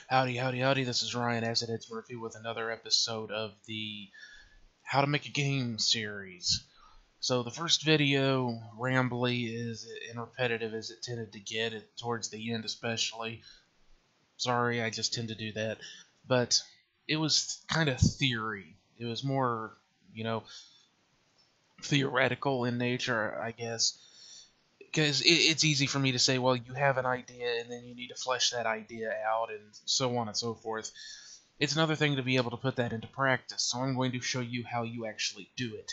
Howdy, howdy, howdy, this is Ryan Acid Heads Murphy with another episode of the How to Make a Game series. So the first video, rambly and repetitive as it tended to get, towards the end especially. Sorry, I just tend to do that. But it was kind of theory. It was more, you know, theoretical in nature, I guess. Because it's easy for me to say, well, you have an idea and then you need to flesh that idea out and so on and so forth. It's another thing to be able to put that into practice, so I'm going to show you how you actually do it.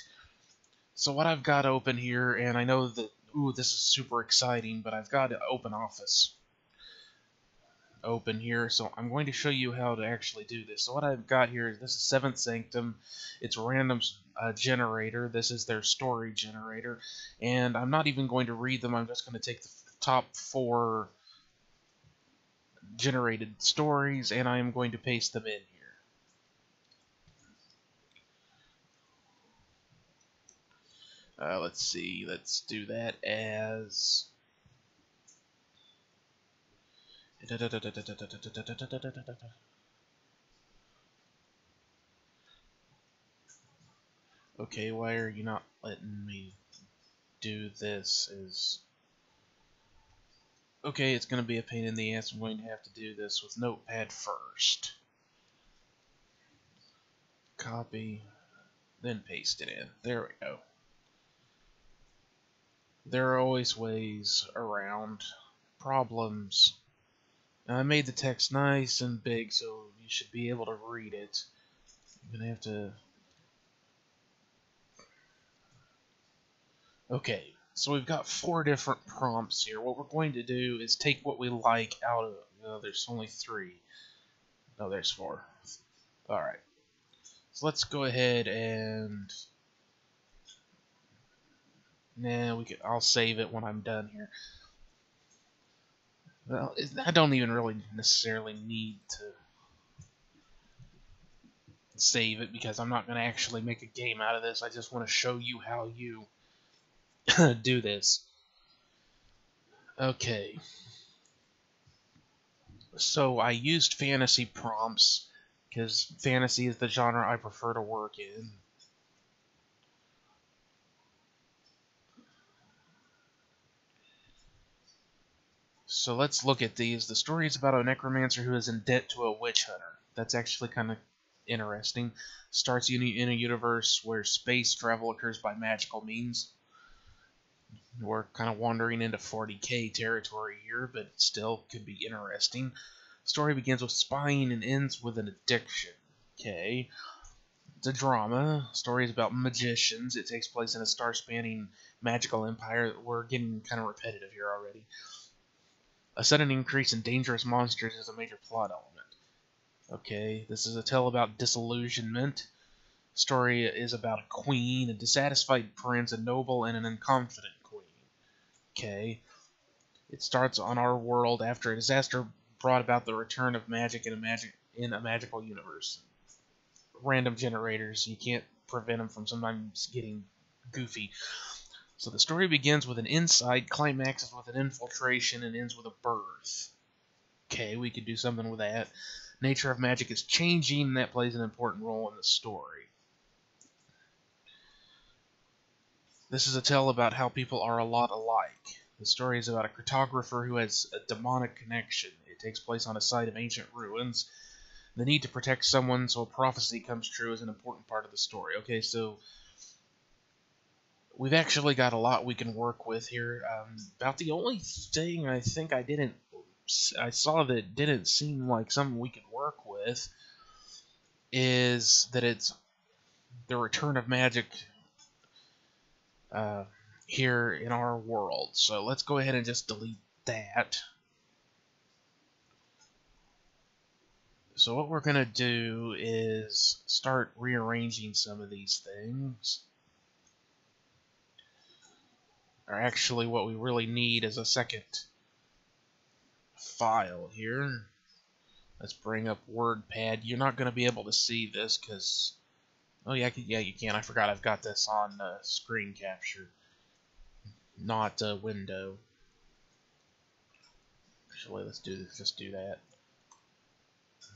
So what I've got open here, and I know that, ooh, this is super exciting, but I've got Open Office open here, so I'm going to show you how to actually do this. So what I've got here is this is Seventh Sanctum. It's a random generator. This is their story generator, and I'm not even going to read them. I'm just going to take the top 4 generated stories, and I am going to paste them in here. Let's see. Let's do that as okay, why are you not letting me do this? Okay, it's going to be a pain in the ass. I'm going to have to do this with Notepad first. Copy, then paste it in. There we go. There are always ways around problems. Now, I made the text nice and big, so you should be able to read it. I'm going to have to... Okay, so we've got 4 different prompts here. What we're going to do is take what we like out of... there's only 3. No, there's 4. Alright. So let's go ahead and... I'll save it when I'm done here. Well, I don't even really necessarily need to save it because I'm not going to actually make a game out of this. I just want to show you how you do this. Okay. So I used fantasy prompts because fantasy is the genre I prefer to work in. So let's look at these. The story is about a necromancer who is in debt to a witch hunter. That's actually kind of interesting. Starts in a universe where space travel occurs by magical means. We're kind of wandering into 40k territory here, but it still could be interesting. Story begins with spying and ends with an addiction. Okay. It's a drama. Story is about magicians. It takes place in a star-spanning magical empire. We're getting kind of repetitive here already. A sudden increase in dangerous monsters is a major plot element. Okay, this is a tale about disillusionment. Story is about a queen, a dissatisfied prince, a noble, and an unconfident queen. Okay, it starts on our world after a disaster brought about the return of magic in a magical universe. Random generators, you can't prevent them from sometimes getting goofy. So the story begins with an insight, climaxes with an infiltration, and ends with a birth. Okay, we could do something with that. Nature of magic is changing, and that plays an important role in the story. This is a tale about how people are a lot alike. The story is about a cartographer who has a demonic connection. It takes place on a site of ancient ruins. The need to protect someone so a prophecy comes true is an important part of the story. Okay, so we've actually got a lot we can work with here. About the only thing I think I saw that didn't seem like something we could work with is that it's the return of magic here in our world. So let's go ahead and just delete that. So what we're going to do is start rearranging some of these things. Or actually what we really need is a second file here. Let's bring up WordPad. You're not going to be able to see this because... Oh yeah, you can. I forgot I've got this on screen capture, not window. Actually, let's do this. Just do that.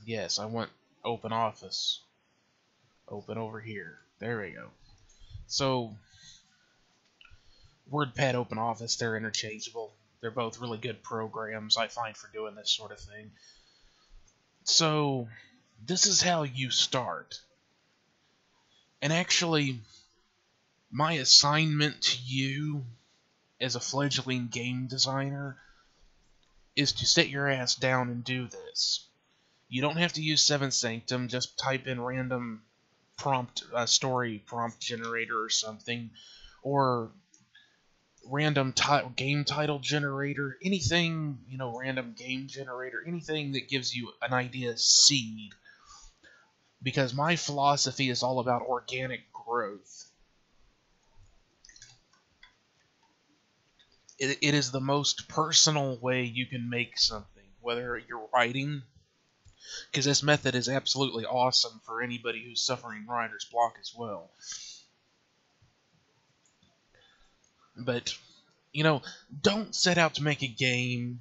Yes, I want open office. Open over here. There we go. So, WordPad, Open Office, they're interchangeable. They're both really good programs, I find, for doing this sort of thing. So, this is how you start. And actually, my assignment to you as a fledgling game designer is to sit your ass down and do this. You don't have to use Seventh Sanctum, just type in random story prompt generator or something, or random game title generator, anything, random game generator, anything that gives you an idea seed. Because my philosophy is all about organic growth. It is the most personal way you can make something, whether you're writing, because this method is absolutely awesome for anybody who's suffering writer's block as well. But, don't set out to make a game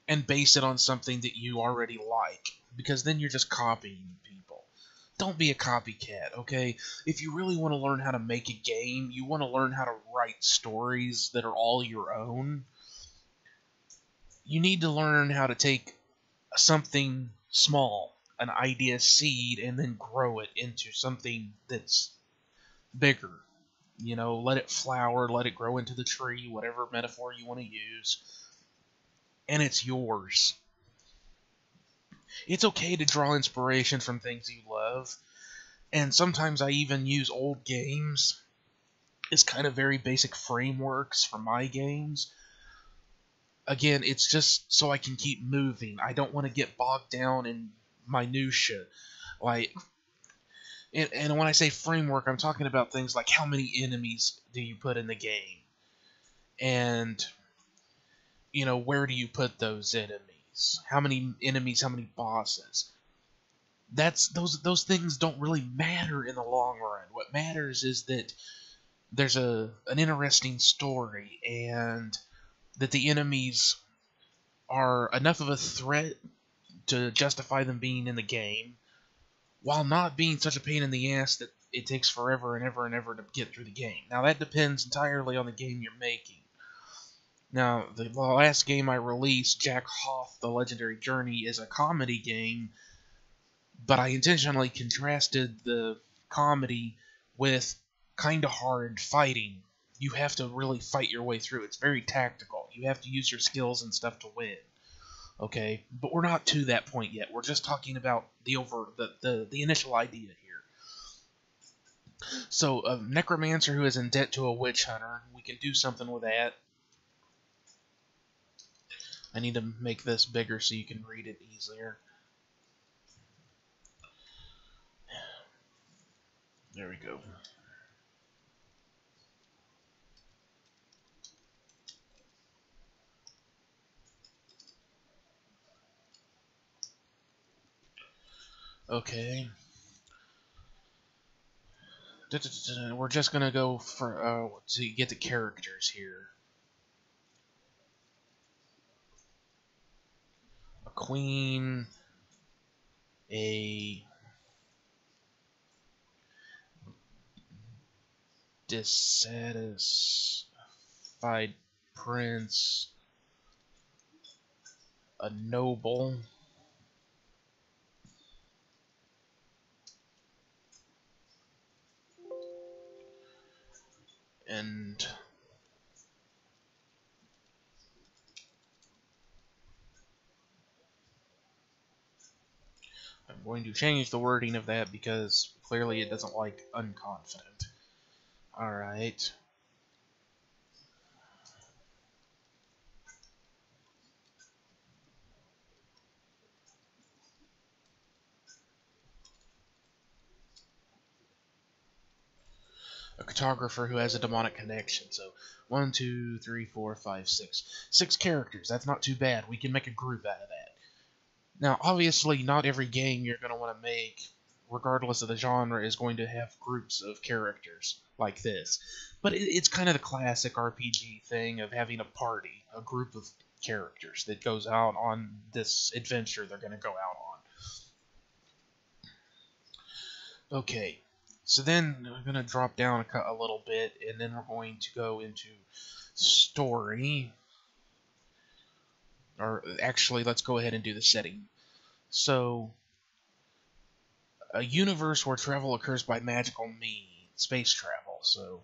and base it on something that you already like, because then you're just copying people. Don't be a copycat, okay? If you really want to learn how to make a game, you want to learn how to write stories that are all your own, you need to learn how to take something small, an idea seed, and then grow it into something that's bigger. Let it flower, let it grow into the tree, whatever metaphor you want to use, and it's yours. It's okay to draw inspiration from things you love, and sometimes I even use old games as kind of very basic frameworks for my games. Again, it's just so I can keep moving. I don't want to get bogged down in minutia. And when I say framework, I'm talking about things like how many enemies do you put in the game? And, where do you put those enemies? How many enemies, how many bosses? Those things don't really matter in the long run. What matters is that there's an interesting story, and that the enemies are enough of a threat to justify them being in the game, while not being such a pain in the ass that it takes forever and ever and ever to get through the game. Now, that depends entirely on the game you're making. Now, the last game I released, Jack Hoth, The Legendary Journey, is a comedy game, but I intentionally contrasted the comedy with kind of hard fighting. You have to really fight your way through. It's very tactical. You have to use your skills and stuff to win. Okay, but we're not to that point yet. We're just talking about the initial idea here. So, a necromancer who is in debt to a witch hunter, we can do something with that. I need to make this bigger so you can read it easier. There we go. Okay. We're just gonna go for to get the characters here. A queen, a dissatisfied prince, a noble, and I'm going to change the wording of that because clearly it doesn't like unconfident. Alright. A cartographer who has a demonic connection. So 1, 2, 3, 4, 5, 6. 6 characters. That's not too bad. We can make a group out of that. Now, obviously, not every game you're going to want to make, regardless of the genre, is going to have groups of characters like this. But it's kind of the classic RPG thing of having a party, a group of characters that goes out on this adventure they're going to go out on. Okay, so then we're going to drop down a little bit, and then we're going to go into story. Or actually, let's go ahead and do the setting. So, a universe where travel occurs by magical means, space travel. So,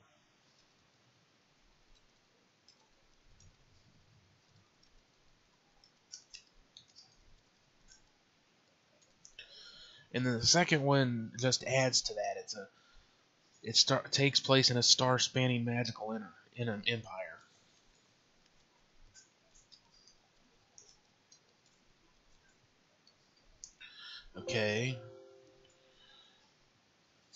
and then the second one just adds to that. Takes place in a star-spanning magical in an empire. Okay.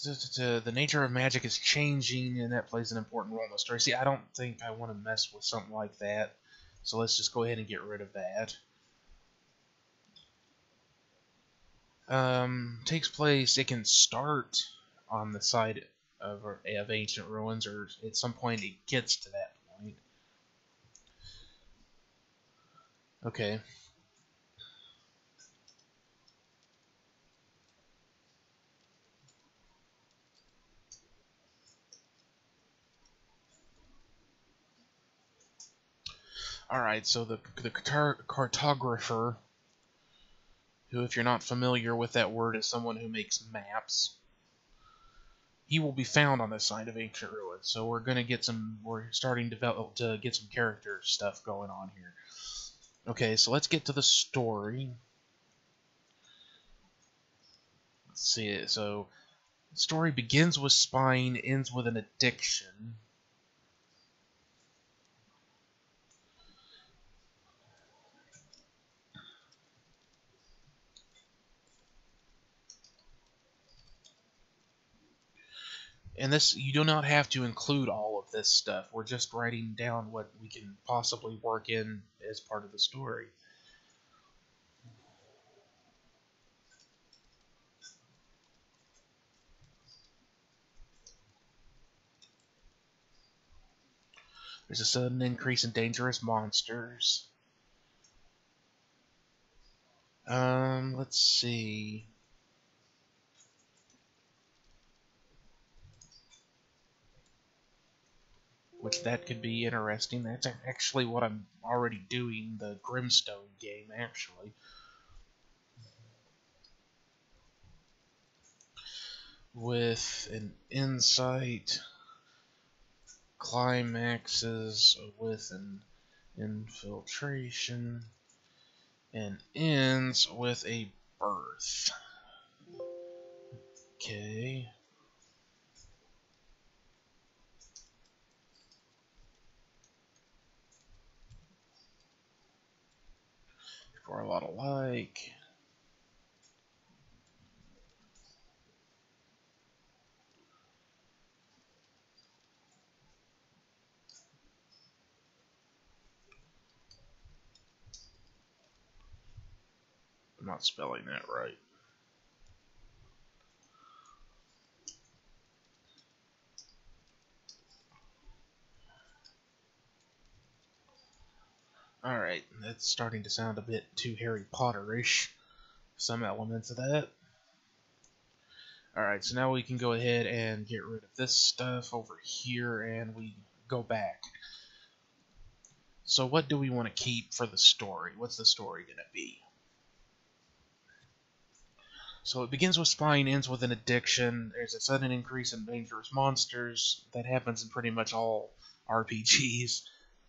The nature of magic is changing, and that plays an important role in the story. See, I don't think I want to mess with something like that, so let's just go ahead and get rid of that. Takes place. It can start on the side of ancient ruins, or at some point it gets to that point. Okay. All right. So the cartographer, who, if you're not familiar with that word, is someone who makes maps. He will be found on the side of ancient ruins. So we're gonna get some. We're starting to get some character stuff going on here. Okay, so let's get to the story. Let's see it. So, the story begins with spying, ends with an addiction. And this, you do not have to include all of this stuff. We're just writing down what we can possibly work in as part of the story. There's a sudden increase in dangerous monsters. Let's see. Which that could be interesting. That's actually what I'm already doing, the Grimstone game, actually. With an insight, climaxes with an infiltration, and ends with a birth. Okay. For a lot of like. I'm not spelling that right. Alright, that's starting to sound a bit too Harry Potter-ish. Some elements of that. Alright, so now we can go ahead and get rid of this stuff over here, and we go back. So what do we want to keep for the story? What's the story going to be? So it begins with spying, ends with an addiction. There's a sudden increase in dangerous monsters. That happens in pretty much all RPGs.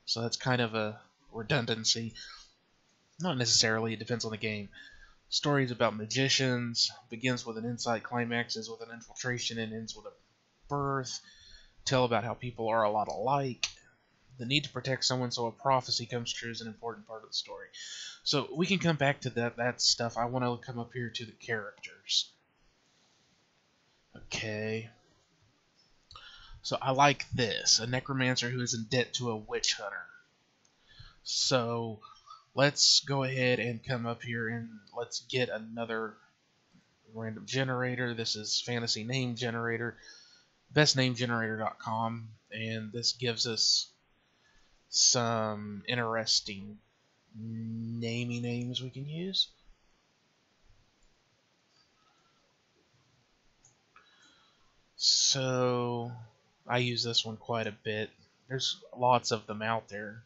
So that's kind of a redundancy. Not necessarily, it depends on the game. Stories about magicians. Begins with an insight, climaxes with an infiltration, and ends with a birth. Tell about how people are a lot alike. The need to protect someone so a prophecy comes true is an important part of the story. So we can come back to that stuff. I want to come up here to the characters. Okay. So I like this. A necromancer who is in debt to a witch hunter. So let's go ahead and come up here and let's get another random generator. This is fantasy name generator. bestnamegenerator.com, and this gives us some interesting namey names we can use. So I use this one quite a bit. There's lots of them out there.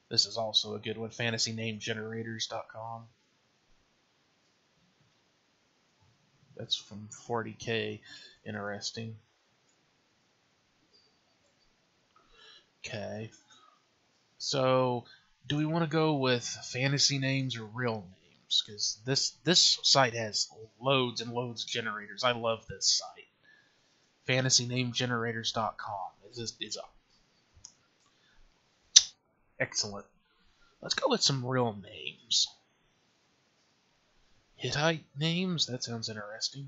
This is also a good one, fantasynamegenerators.com. That's from 40K. Interesting. Okay. So, do we want to go with fantasy names or real names? Because this site has loads and loads of generators. I love this site. fantasynamegenerators.com. It's excellent. Let's go with some real names. Hittite names? That sounds interesting.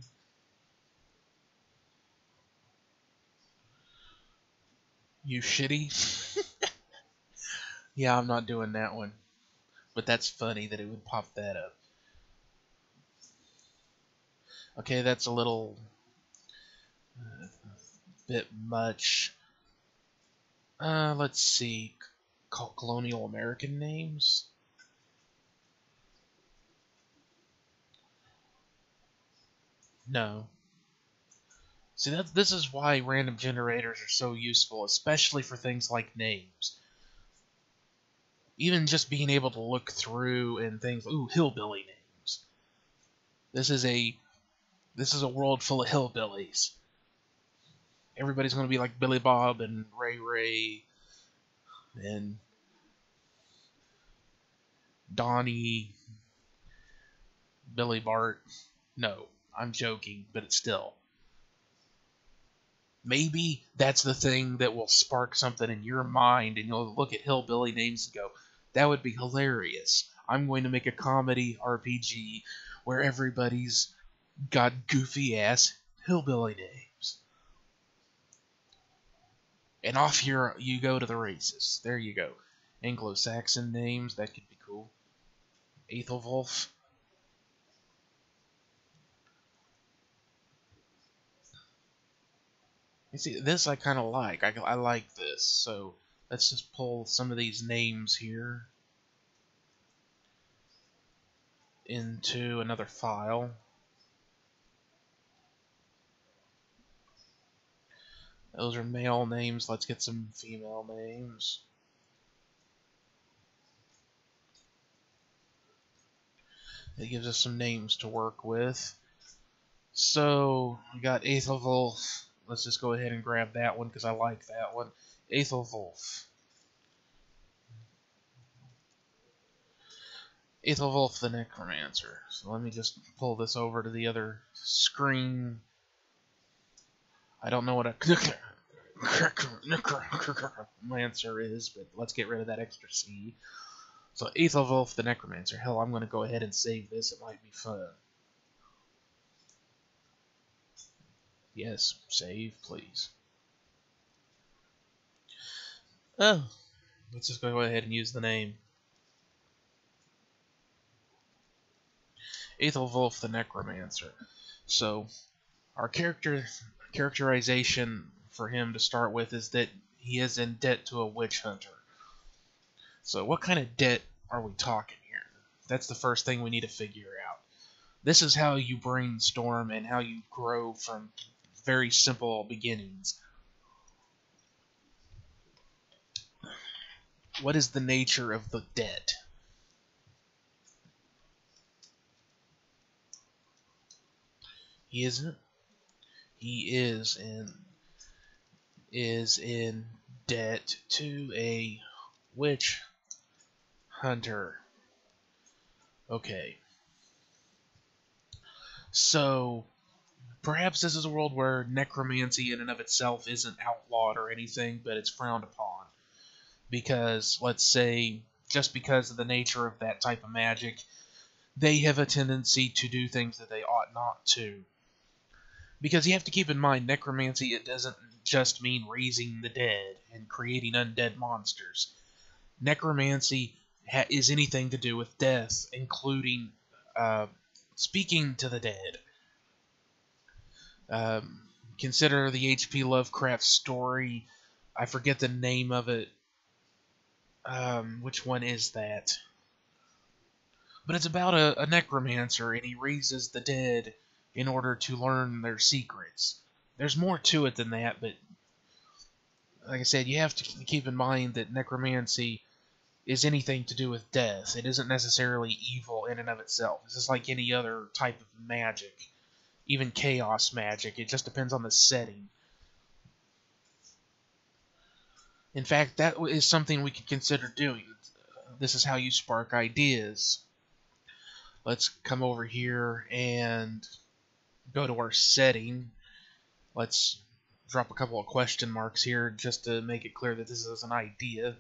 You shitty? Yeah, I'm not doing that one. But that's funny that it would pop that up. Okay, that's a little bit much. Let's see. Colonial American names? No. See, this is why random generators are so useful, especially for things like names. Even just being able to look through and things. Ooh, hillbilly names. This is a world full of hillbillies. Everybody's going to be like Billy Bob and Ray Ray and Donnie, Billy Bart. No, I'm joking, but it's still. Maybe that's the thing that will spark something in your mind, and you'll look at hillbilly names and go, that would be hilarious. I'm going to make a comedy RPG where everybody's got goofy ass hillbilly names. And off here you go to the races. There you go. Anglo-Saxon names, that could be cool. Aethelwolf. You see, this I kind of like. I like this. So let's just pull some of these names here into another file. Those are male names. Let's get some female names. It gives us some names to work with. So we got Aethelwolf. Let's just go ahead and grab that one because I like that one. Aethelwolf. Aethelwolf the Necromancer. So let me just pull this over to the other screen. I don't know what a Necromancer is, but let's get rid of that extra C. So Aethelwolf the Necromancer. Hell, I'm going to go ahead and save this. It might be fun. Yes, save, please. Oh, let's just go ahead and use the name. Aethelwolf the Necromancer. So, our characterization for him to start with is that he is in debt to a witch hunter. So, what kind of debt are we talking here? That's the first thing we need to figure out. This is how you brainstorm and how you grow from very simple beginnings. What is the nature of the debt? He isn't. He is in debt to a witch hunter. Okay. So, perhaps this is a world where necromancy in and of itself isn't outlawed or anything, but it's frowned upon. Because, let's say, just because of the nature of that type of magic, they have a tendency to do things that they ought not to. Because you have to keep in mind, necromancy, it doesn't just mean raising the dead and creating undead monsters. Necromancy is anything to do with death, including speaking to the dead. Consider the H.P. Lovecraft story. I forget the name of it. Which one is that? But it's about a necromancer, and he raises the dead in order to learn their secrets. There's more to it than that, but like I said, you have to keep in mind that necromancy is anything to do with death. It isn't necessarily evil in and of itself. It's just like any other type of magic, even chaos magic. It just depends on the setting. In fact, that is something we could consider doing. This is how you spark ideas. Let's come over here and go to our setting. Let's drop a couple of question marks here just to make it clear that this is an idea.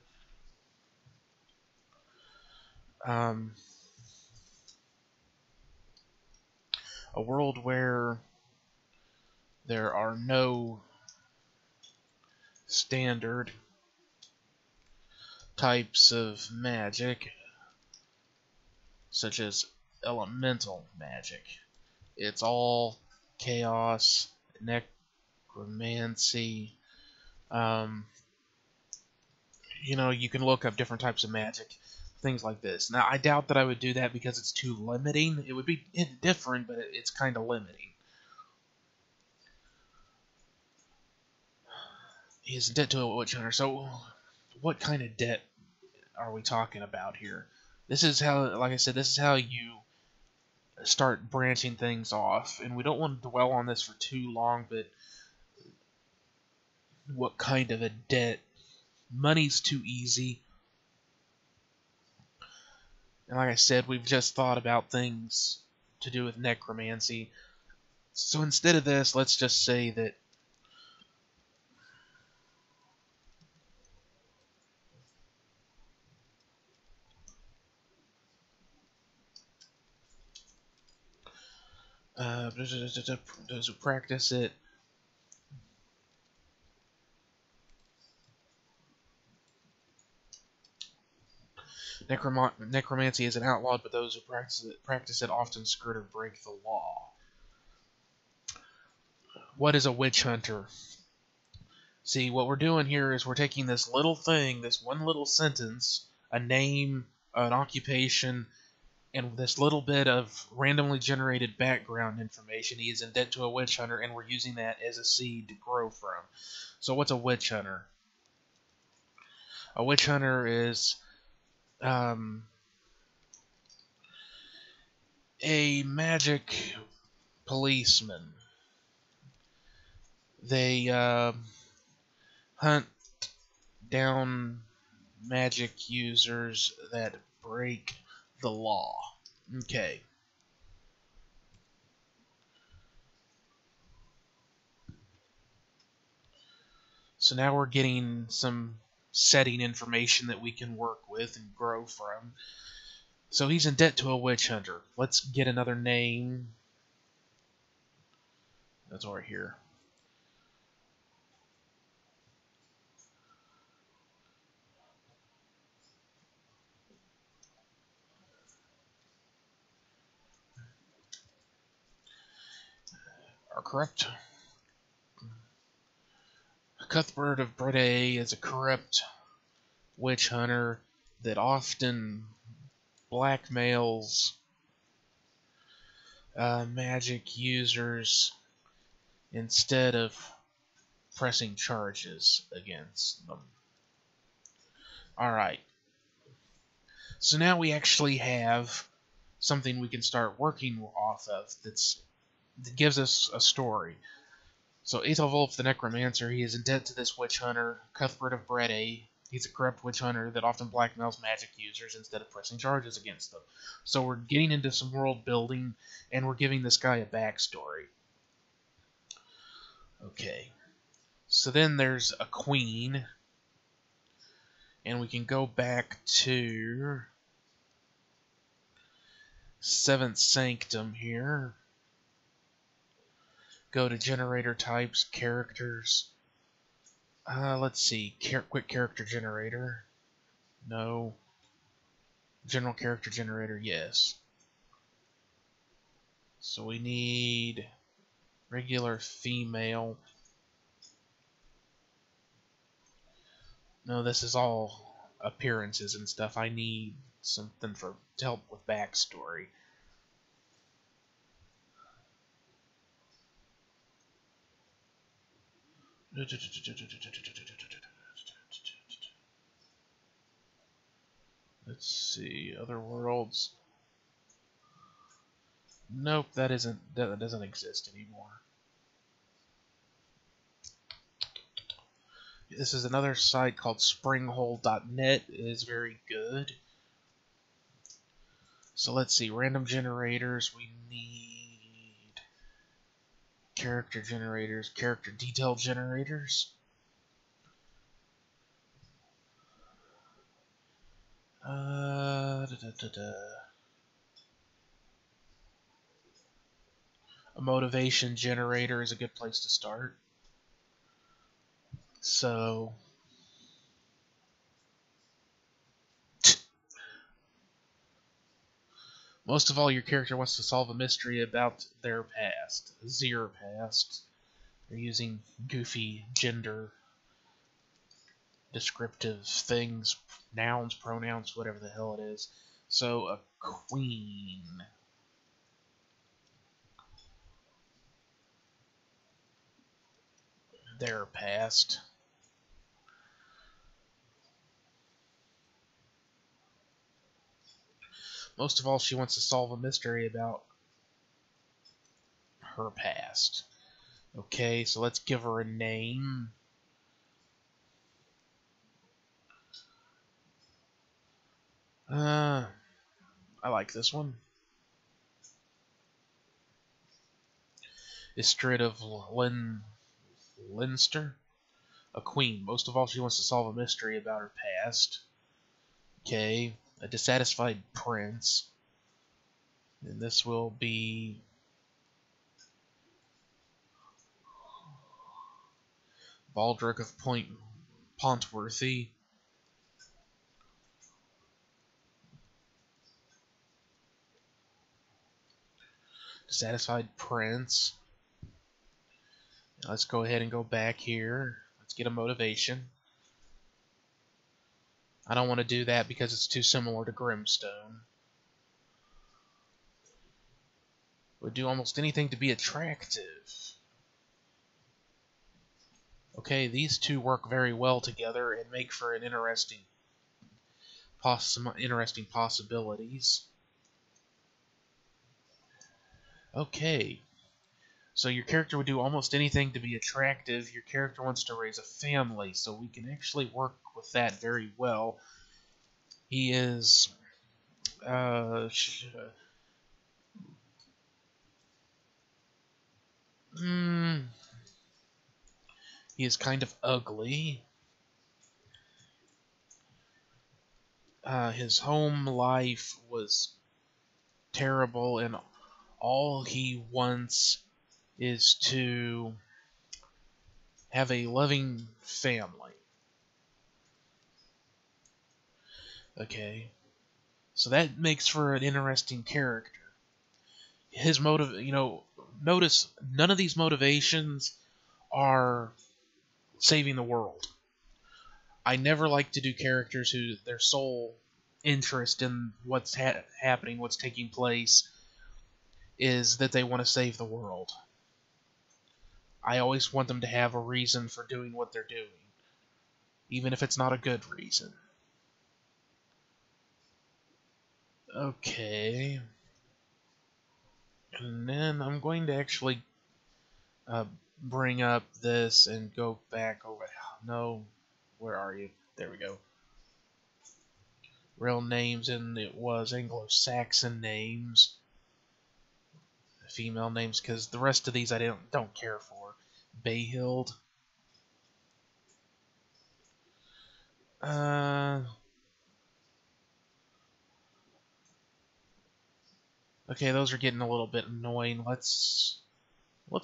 A world where there are no standard types of magic, such as elemental magic. It's all chaos, necromancy. You can look up different types of magic, things like this. Now, I doubt that I would do that because it's too limiting. It would be different, but it's kind of limiting. He is in debt to a witch hunter. So, what kind of debt are we talking about here? This is how, like I said, this is how you start branching things off. And we don't want to dwell on this for too long, but what kind of a debt? Money's too easy. And like I said, we've just thought about things to do with necromancy. So instead of this, let's just say that those who practice it necromancy isn't outlawed, but those who practice it often skirt or break the law. What is a witch hunter? See, what we're doing here is we're taking this little thing, this one little sentence, a name, an occupation, and this little bit of randomly generated background information. He is in debt to a witch hunter, and we're using that as a seed to grow from. So what's a witch hunter? A witch hunter is a magic policeman. They hunt down magic users that break the law. Okay. So now we're getting some setting information that we can work with and grow from. So he's in debt to a witch hunter. Let's get another name. That's over here. Our corrupt Cuthbert of Brede is a corrupt witch hunter that often blackmails magic users instead of pressing charges against them. Alright. So now we actually have something we can start working off of that gives us a story. So Aethelwulf the Necromancer, he is in debt to this witch hunter, Cuthbert of Brede. He's a corrupt witch hunter that often blackmails magic users instead of pressing charges against them. So we're getting into some world building, and we're giving this guy a backstory. Okay. So then there's a queen, and we can go back to Seventh Sanctum here. Go to generator types, characters. Let's see. Quick character generator. No. General character generator, yes. So we need regular female. No, this is all appearances and stuff. I need something to help with backstory. Let's see, other worlds. Nope, that doesn't exist anymore. This is another site called springhole.net. It is very good. So let's see, random generators. We need character generators, character detail generators. A motivation generator is a good place to start. So, most of all, your character wants to solve a mystery about their past, their past. They're using goofy gender descriptive things, nouns, pronouns, whatever the hell it is. So, a queen. Their past. Most of all, she wants to solve a mystery about her past. Okay, so let's give her a name. I like this one. Istrid of Leinster. A queen. Most of all, she wants to solve a mystery about her past. Okay, a dissatisfied prince. And this will be Baldric of Pontworthy. Dissatisfied prince. Now let's go ahead and go back here. Let's get a motivation. I don't want to do that because it's too similar to Grimstone. Would do almost anything to be attractive. Okay, these two work very well together and make for an interesting possibilities. Okay, so your character would do almost anything to be attractive. Your character wants to raise a family, so we can actually work with that very well. He is he is kind of ugly. His home life was terrible, and all he wants is to have a loving family. Okay, so that makes for an interesting character. His notice none of these motivations are saving the world. I never like to do characters who their sole interest in what's happening, what's taking place, is that they want to save the world. I always want them to have a reason for doing what they're doing, even if it's not a good reason. Okay. And then I'm going to actually bring up this and go back over. No, where are you? There we go. Real names, and it was Anglo-Saxon names. Female names, because the rest of these I don't care for. Bayhild. Okay, those are getting a little bit annoying. Let's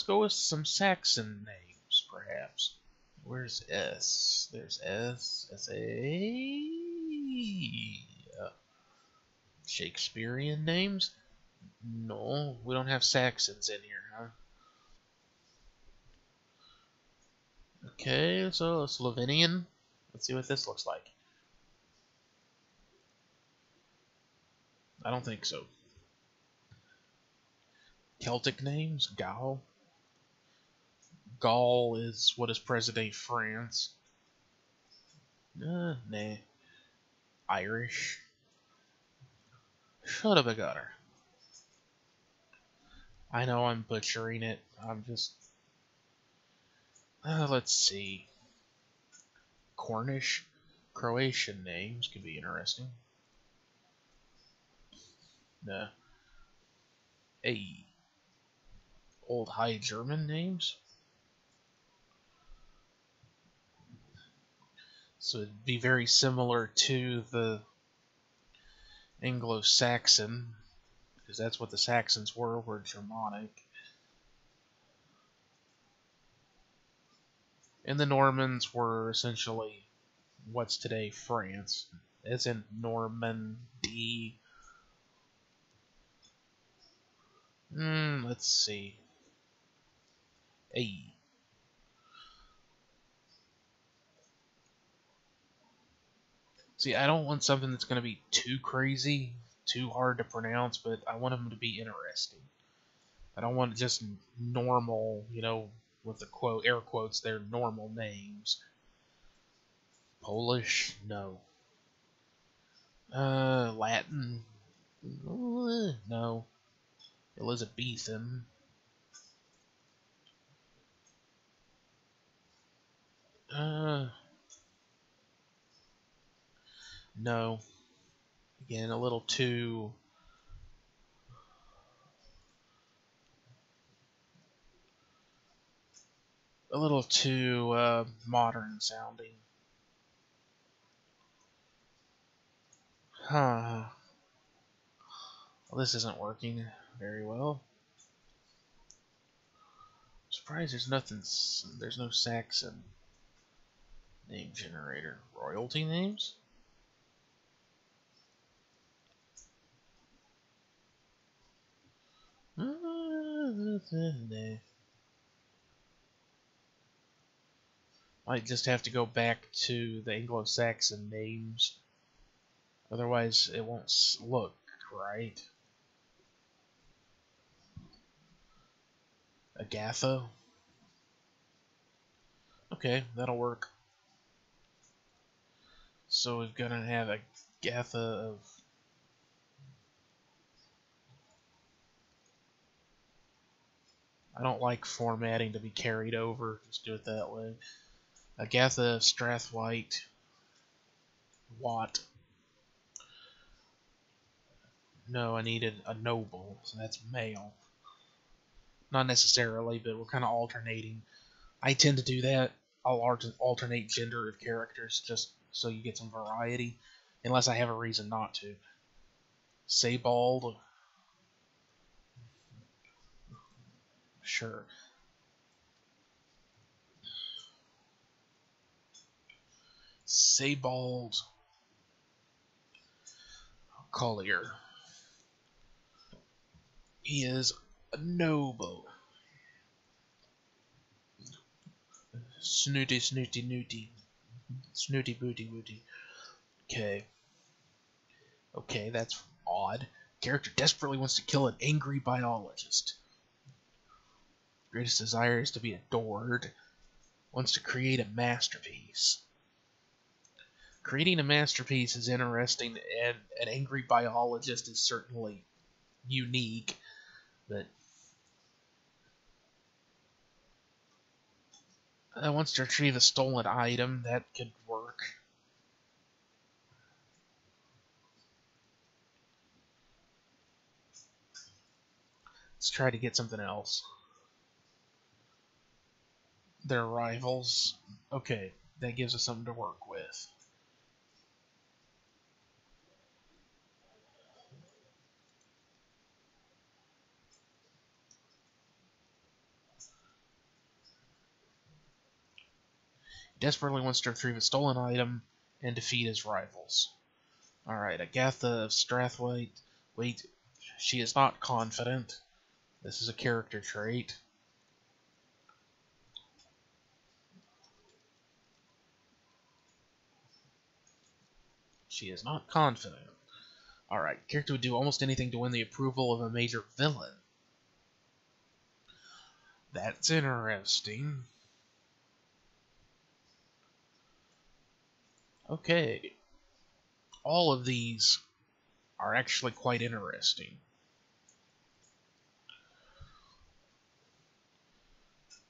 go with some Saxon names, perhaps. Where's S? There's S. S-A... Shakespearean names? No, we don't have Saxons in here, huh? Okay, so Slovenian. Let's see what this looks like. I don't think so. Celtic names? Gaul is what is present-day France. Nah. Irish. Should have got her. I know I'm butchering it. I'm just... let's see. Cornish. Croatian names could be interesting. Nah. Hey. Old High German names? So it'd be very similar to the Anglo-Saxon, because that's what the Saxons were Germanic. And the Normans were essentially what's today France, as in Normandy. Let's see. Hey. See, I don't want something that's going to be too crazy, too hard to pronounce, but I want them to be interesting. I don't want just normal, with the air quotes, they're normal names. Polish? No. Latin? No. Elizabethan? No. Again, a little too... modern sounding. Huh. Well, this isn't working very well. I'm surprised there's no Saxon name generator. Royalty names? Might just have to go back to the Anglo-Saxon names. Otherwise, it won't look right. Agatha? Okay, that'll work. So we're gonna have Agatha of... I don't like formatting to be carried over. Just do it that way. Agatha of Strathwaite. Watt. No, I needed a noble, so that's male. Not necessarily, but we're kind of alternating. I tend to do that. I'll alternate gender of characters just so you get some variety, unless I have a reason not to. Sebald. Sure. Sebald Collier. He is a noble. Snooty, snooty, nooty. Snooty, booty, wooty. Okay. Okay, that's odd. Character desperately wants to kill an angry biologist. Greatest desire is to be adored. Wants to create a masterpiece. Creating a masterpiece is interesting, and an angry biologist is certainly unique, but wants to retrieve a stolen item. That could work. Let's try to get something else. They're rivals. Okay, that gives us something to work with. Desperately wants to retrieve a stolen item and defeat his rivals. Alright, Agatha of Strathwaite. Wait, she is not confident. This is a character trait. She is not confident. Alright, character would do almost anything to win the approval of a major villain. That's interesting. Okay, all of these are actually quite interesting.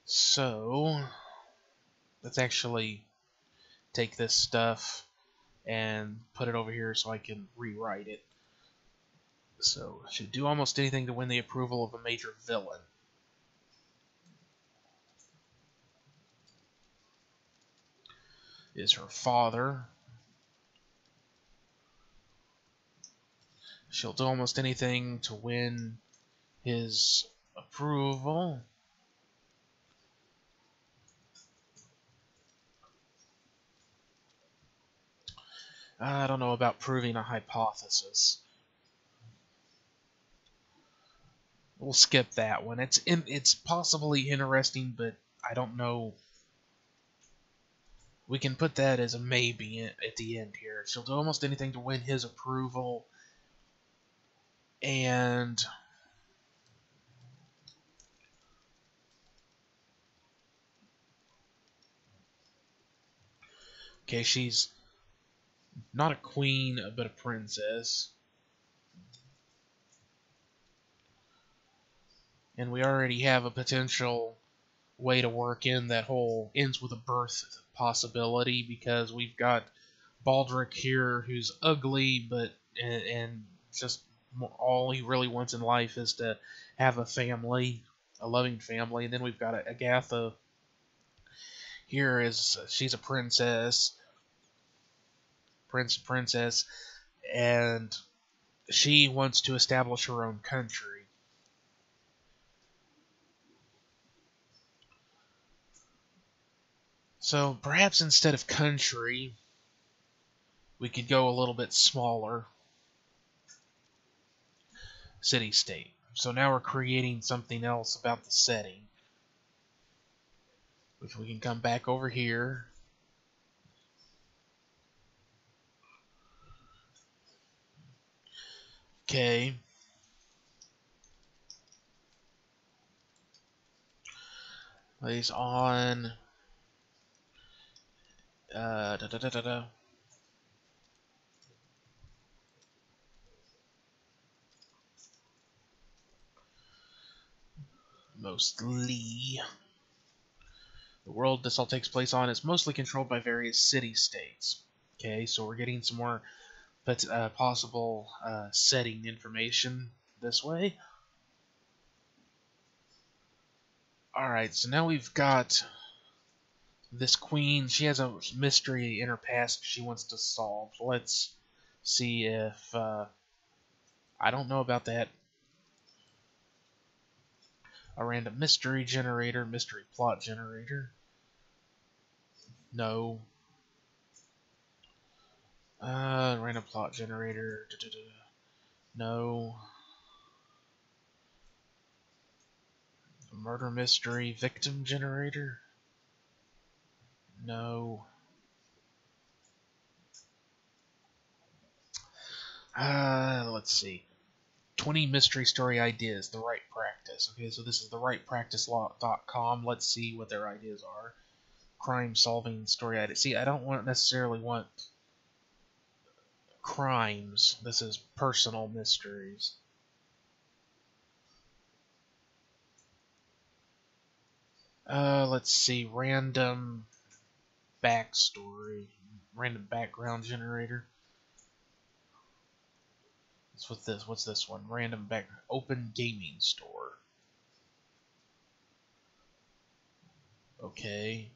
So, let's actually take this stuff and put it over here so I can rewrite it. So, should do almost anything to win the approval of a major villain. Is her father. She'll do almost anything to win his approval. I don't know about proving a hypothesis. We'll skip that one. It's possibly interesting, but I don't know. We can put that as a maybe at the end here. She'll do almost anything to win his approval. And okay, she's not a queen, but a princess. And we already have a potential way to work in that whole ends with a birth possibility, because we've got Baldric here, who's ugly, but and just all he really wants in life is to have a family, a loving family. And then we've got Agatha here, is she's a princess, and she wants to establish her own country. So perhaps instead of country, we could go a little bit smaller. City-state. So now we're creating something else about the setting, which we can come back over here. Okay. Lays on. Da, da, da, da, da. Mostly. The world this all takes place on is mostly controlled by various city-states. Okay, so we're getting some more possible setting information this way. Alright, so now we've got this queen. She has a mystery in her past she wants to solve. Let's see if... I don't know about that. A random mystery generator, mystery plot generator. No. Random plot generator. No. Murder mystery victim generator. No. Let's see. 20 mystery story ideas, the right practice. Okay, so this is the rightpractice.com. Let's see what their ideas are. Crime solving story ideas. See, I don't necessarily want crimes. This is personal mysteries. Let's see. Random backstory. Random background generator. What's this one? Random back open gaming store. Okay.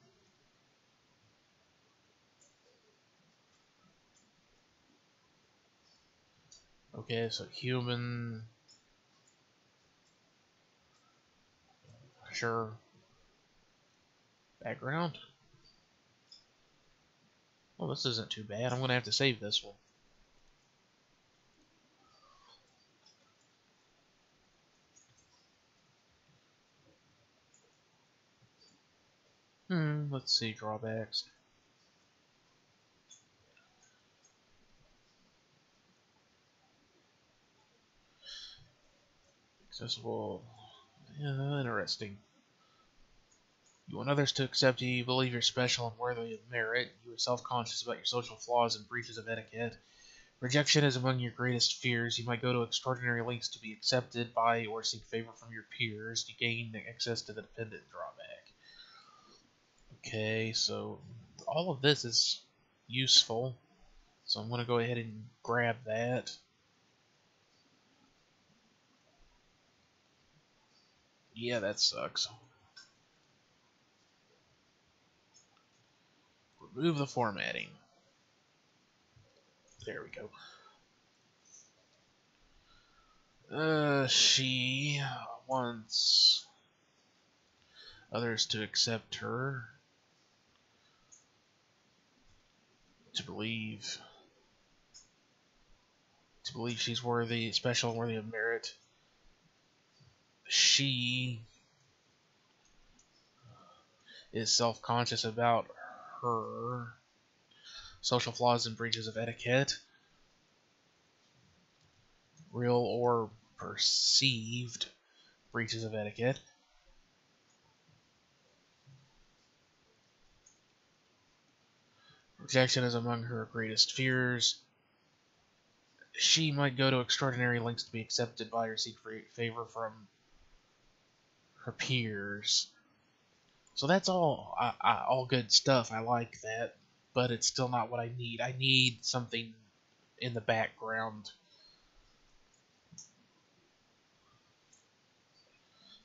Okay, so human. Sure. Background. Well, this isn't too bad. I'm gonna have to save this one. Let's see, drawbacks. Accessible. Yeah, interesting. You want others to accept you. You believe you're special and worthy of merit. You are self-conscious about your social flaws and breaches of etiquette. Rejection is among your greatest fears. You might go to extraordinary lengths to be accepted by or seek favor from your peers. You gain access to the dependent drawback. Okay, so all of this is useful. So I'm going to go ahead and grab that. Yeah, that sucks. Remove the formatting. There we go. She wants others to accept her, to believe she's worthy, special, and worthy of merit. She is self-conscious about her social flaws and breaches of etiquette, real or perceived breaches of etiquette. Rejection is among her greatest fears. She might go to extraordinary lengths to be accepted by or seek favor from her peers. So that's all good stuff. I like that, but it's still not what I need. I need something in the background.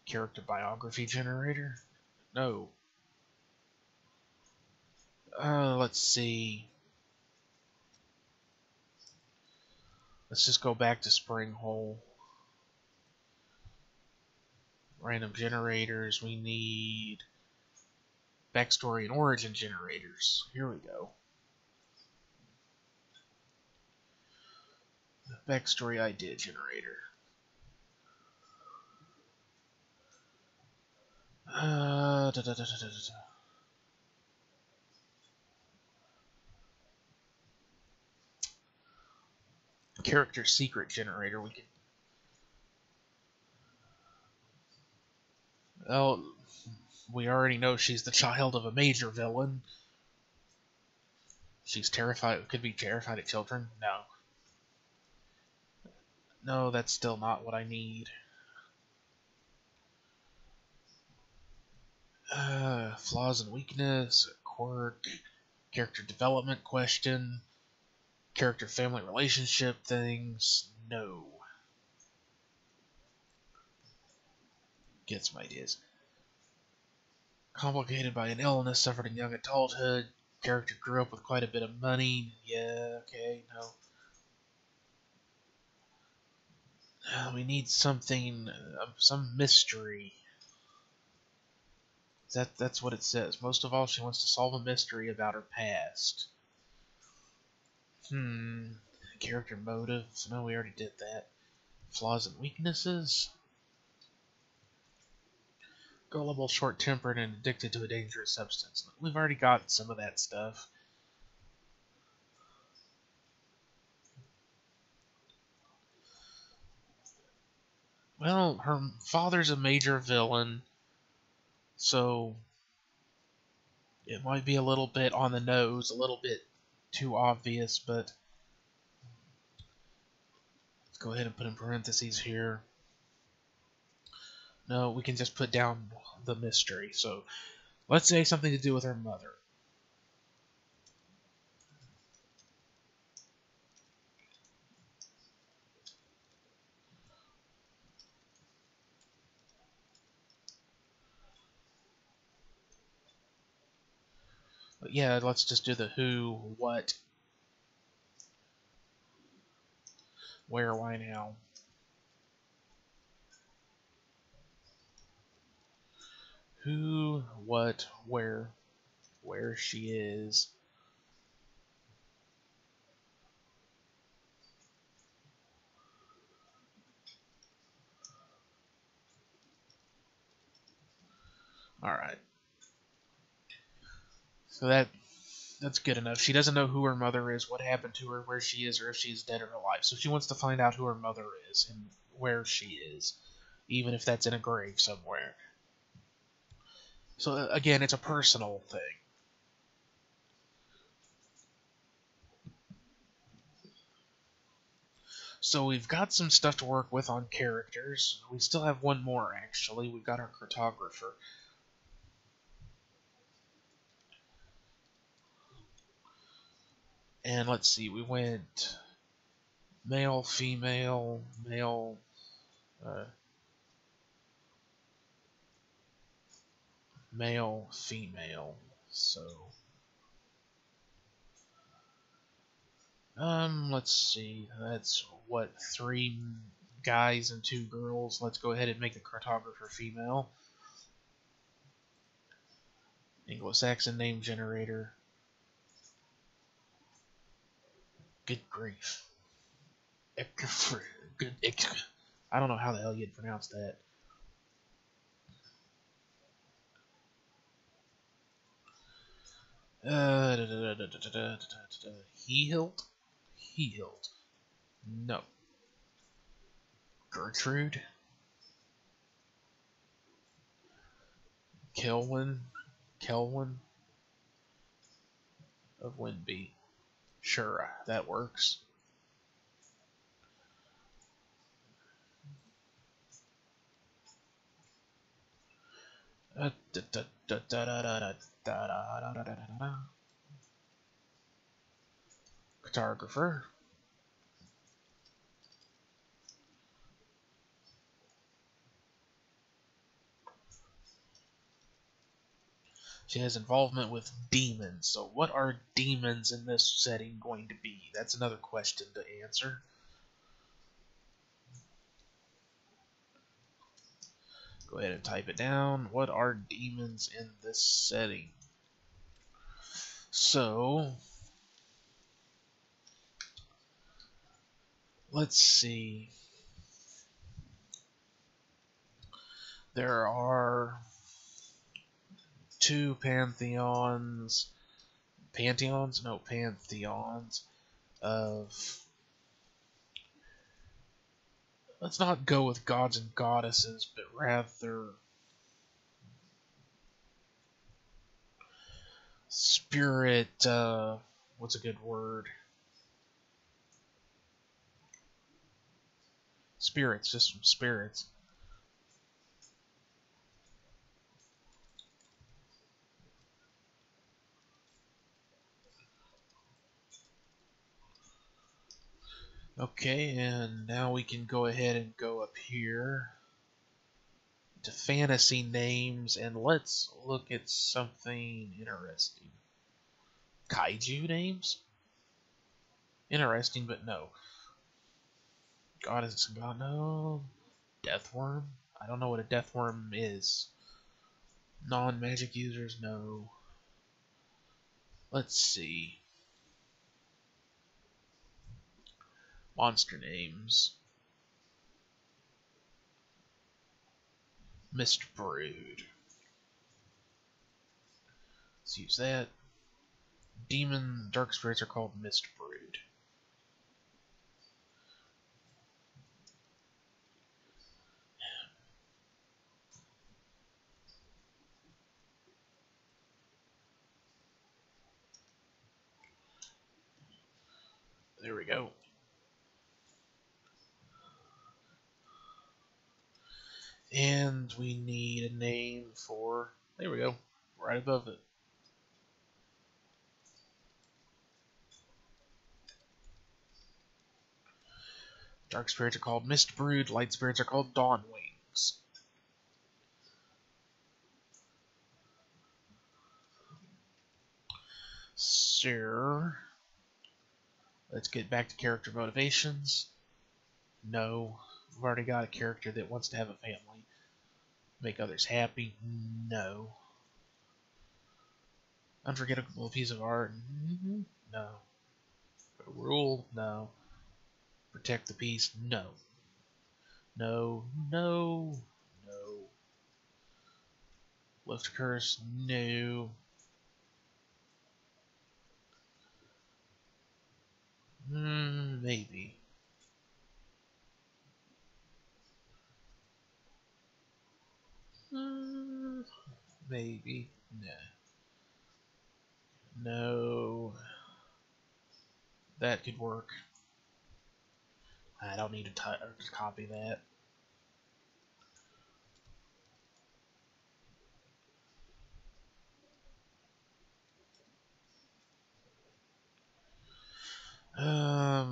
Character biography generator? No. Let's see. Let's just go back to Springhole. Random generators. We need backstory and origin generators. Here we go. Backstory idea generator. Character secret generator. We could. Oh, we already know she's the child of a major villain. She's terrified. Could be terrified of children. No. No, that's still not what I need. Flaws and weakness, quirk, character development question, character family relationship things. No. Get some ideas. Complicated by an illness, suffered in young adulthood. Character grew up with quite a bit of money. Yeah, okay, no. We need something, some mystery. That's what it says. Most of all, she wants to solve a mystery about her past. Character motives. No, we already did that. Flaws and weaknesses. Gullible, short-tempered, and addicted to a dangerous substance. We've already got some of that stuff. Well, her father's a major villain, so it might be a little bit on the nose, a little bit too obvious, but let's go ahead and put in parentheses here. No, we can just put down the mystery. So let's say something to do with her mother. But yeah, let's just do the who, what, where, why now. Who, what, where she is. Alright. So that's good enough. She doesn't know who her mother is, what happened to her, where she is, or if she's dead or alive. So she wants to find out who her mother is and where she is, even if that's in a grave somewhere. So again, it's a personal thing. So we've got some stuff to work with on characters. We still have one more, actually. We've got our cartographer. And let's see, we went male, female, male, male, female. So, let's see. That's what, 3 guys and 2 girls. Let's go ahead and make the cartographer female. Anglo-Saxon name generator. Good grief. Good. I don't know how the hell you'd pronounce that. He-hilt? He-hilt. No. Gertrude? Kelwyn? Kelwyn? Of Winby. Sure, that works. Cartographer. She has involvement with demons. So what are demons in this setting going to be? That's another question to answer. Go ahead and type it down. What are demons in this setting? So, let's see. There are 2 pantheons. Pantheons? No, pantheons of. Let's not go with gods and goddesses, but rather spirit. What's a good word? Spirits, just some spirits. Okay, and now we can go ahead and go up here to fantasy names, and let's look at something interesting. Kaiju names? Interesting, but no. Goddess, God, no. Deathworm? I don't know what a deathworm is. Non-magic users, no. Let's see. Monster names. Mist Brood. Let's use that. Demon dark spirits are called Mist Brood. There we go. And we need a name for... There we go. Right above it. Dark spirits are called Mist Brood. Light spirits are called Dawn Wings. So, let's get back to character motivations. No. We've already got a character that wants to have a family. Make others happy. No. Unforgettable piece of art. No. A rule. No. Protect the peace. No. No. No. No. Lift curse. No. Maybe. maybe. Nah. No. That could work. I don't need to copy that.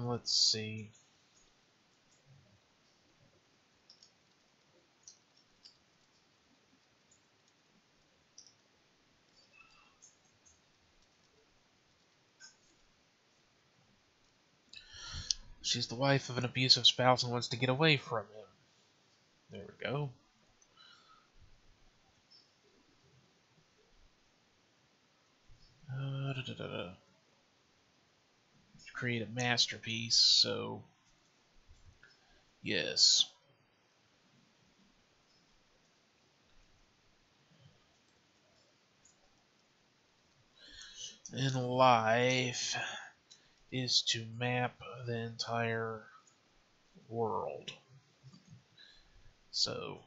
Let's see. She's the wife of an abusive spouse and wants to get away from him. There we go. Create a masterpiece, so yes. In life is to map the entire world. So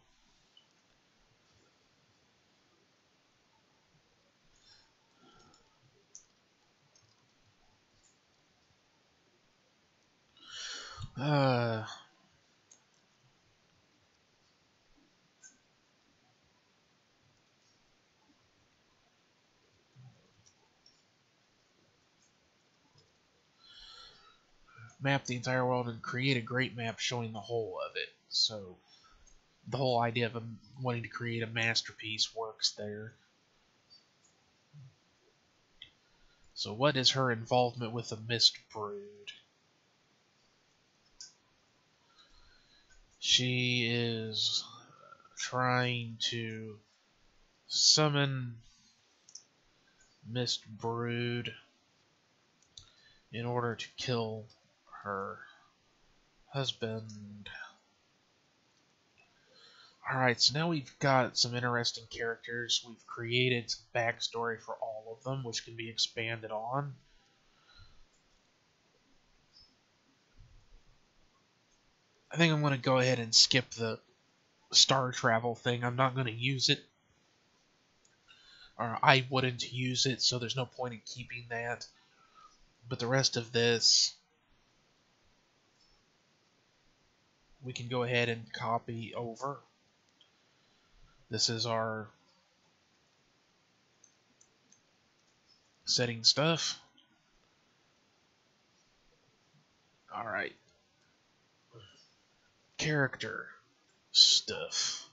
map the entire world and create a great map showing the whole of it. So the whole idea of wanting to create a masterpiece works there. So what is her involvement with the Mist Brood? She is trying to summon Mist Brood in order to kill her husband. Alright, so now we've got some interesting characters. We've created some backstory for all of them, which can be expanded on. I think I'm going to go ahead and skip the star travel thing. I'm not going to use it. Or I wouldn't use it, so there's no point in keeping that. But the rest of this, we can go ahead and copy over. This is our setting stuff. Alright. Character stuff.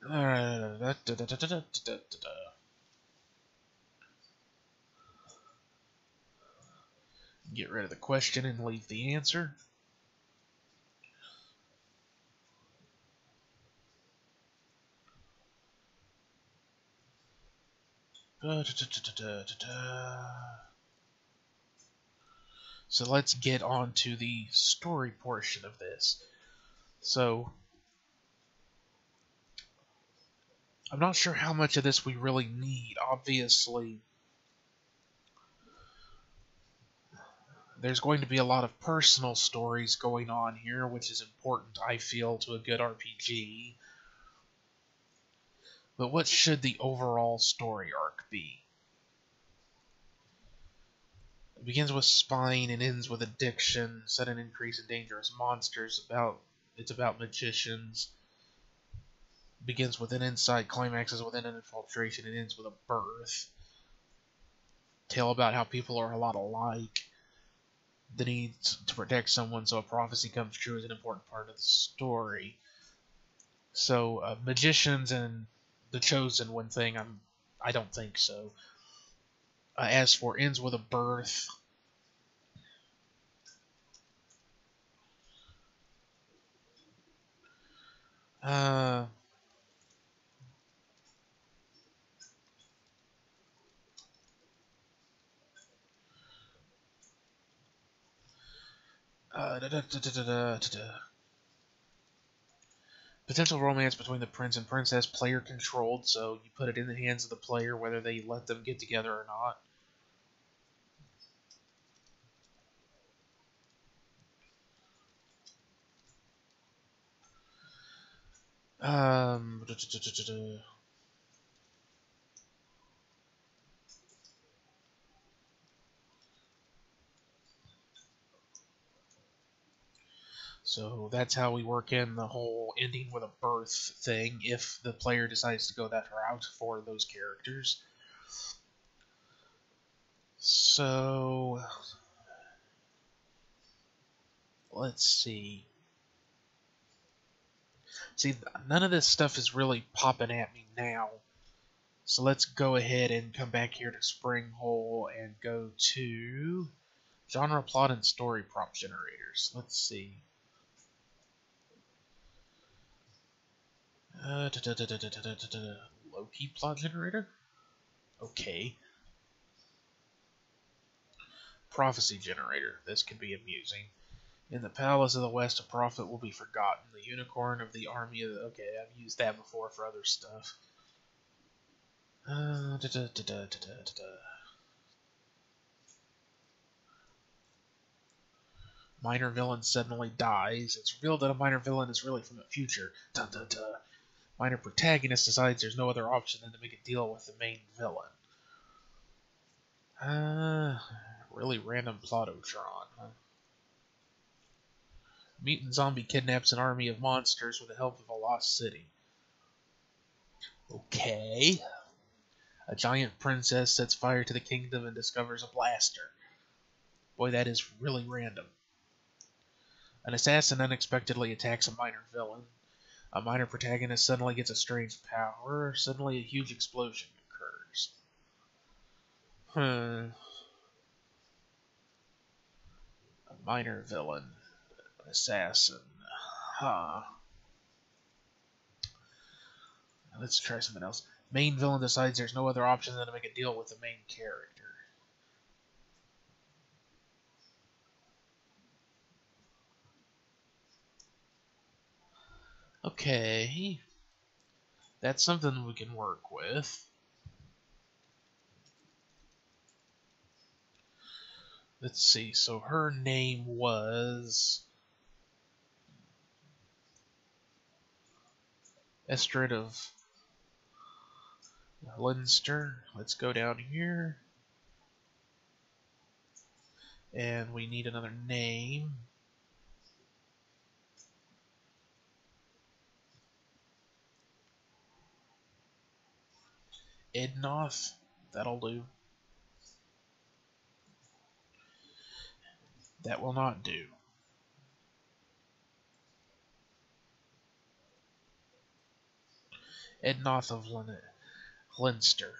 Alright. Get rid of the question and leave the answer. So let's get on to the story portion of this. So I'm not sure how much of this we really need. Obviously, there's going to be a lot of personal stories going on here, which is important, I feel, to a good RPG. But what should the overall story arc be? It begins with spying and ends with addiction, sudden increase in dangerous monsters. It's about magicians. Begins with an insight, climaxes with an infiltration, and ends with a birth. Tale about how people are a lot alike. The need to protect someone so a prophecy comes true is an important part of the story. So magicians and the chosen one thing, I don't think so. As for ends with a birth, potential romance between the prince and princess, player controlled, so you put it in the hands of the player whether they let them get together or not. Um, So that's how we work in the whole ending with a birth thing if the player decides to go that route for those characters. So let's see. See, none of this stuff is really popping at me now. So let's go ahead and come back here to Springhole and go to genre, plot, and story prompt generators. Let's see. Low-key plot generator? Okay. Prophecy generator. This could be amusing. In the palace of the west, a prophet will be forgotten. The unicorn of the army of the... Okay, I've used that before for other stuff. Minor villain suddenly dies. It's revealed that a minor villain is really from the future. Minor protagonist decides there's no other option than to make a deal with the main villain. Really random Plototron. Mutant zombie kidnaps an army of monsters with the help of a lost city. Okay. A giant princess sets fire to the kingdom and discovers a blaster. Boy, that is really random. An assassin unexpectedly attacks a minor villain. A minor protagonist suddenly gets a strange power. Suddenly a huge explosion occurs. A minor villain. An assassin. Let's try something else. Main villain decides there's no other option than to make a deal with the main character. Okay. That's something we can work with. Let's see. So her name was Estrid of Leinster. Let's go down here. And we need another name. Ednoth. That'll do. That will not do. Ednoth of Leinster.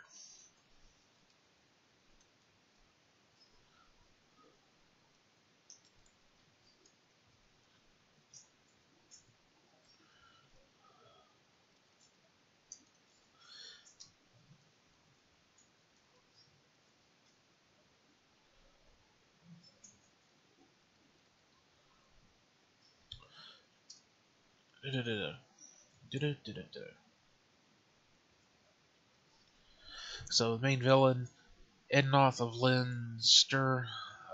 So the main villain, Ednoth of Leinster,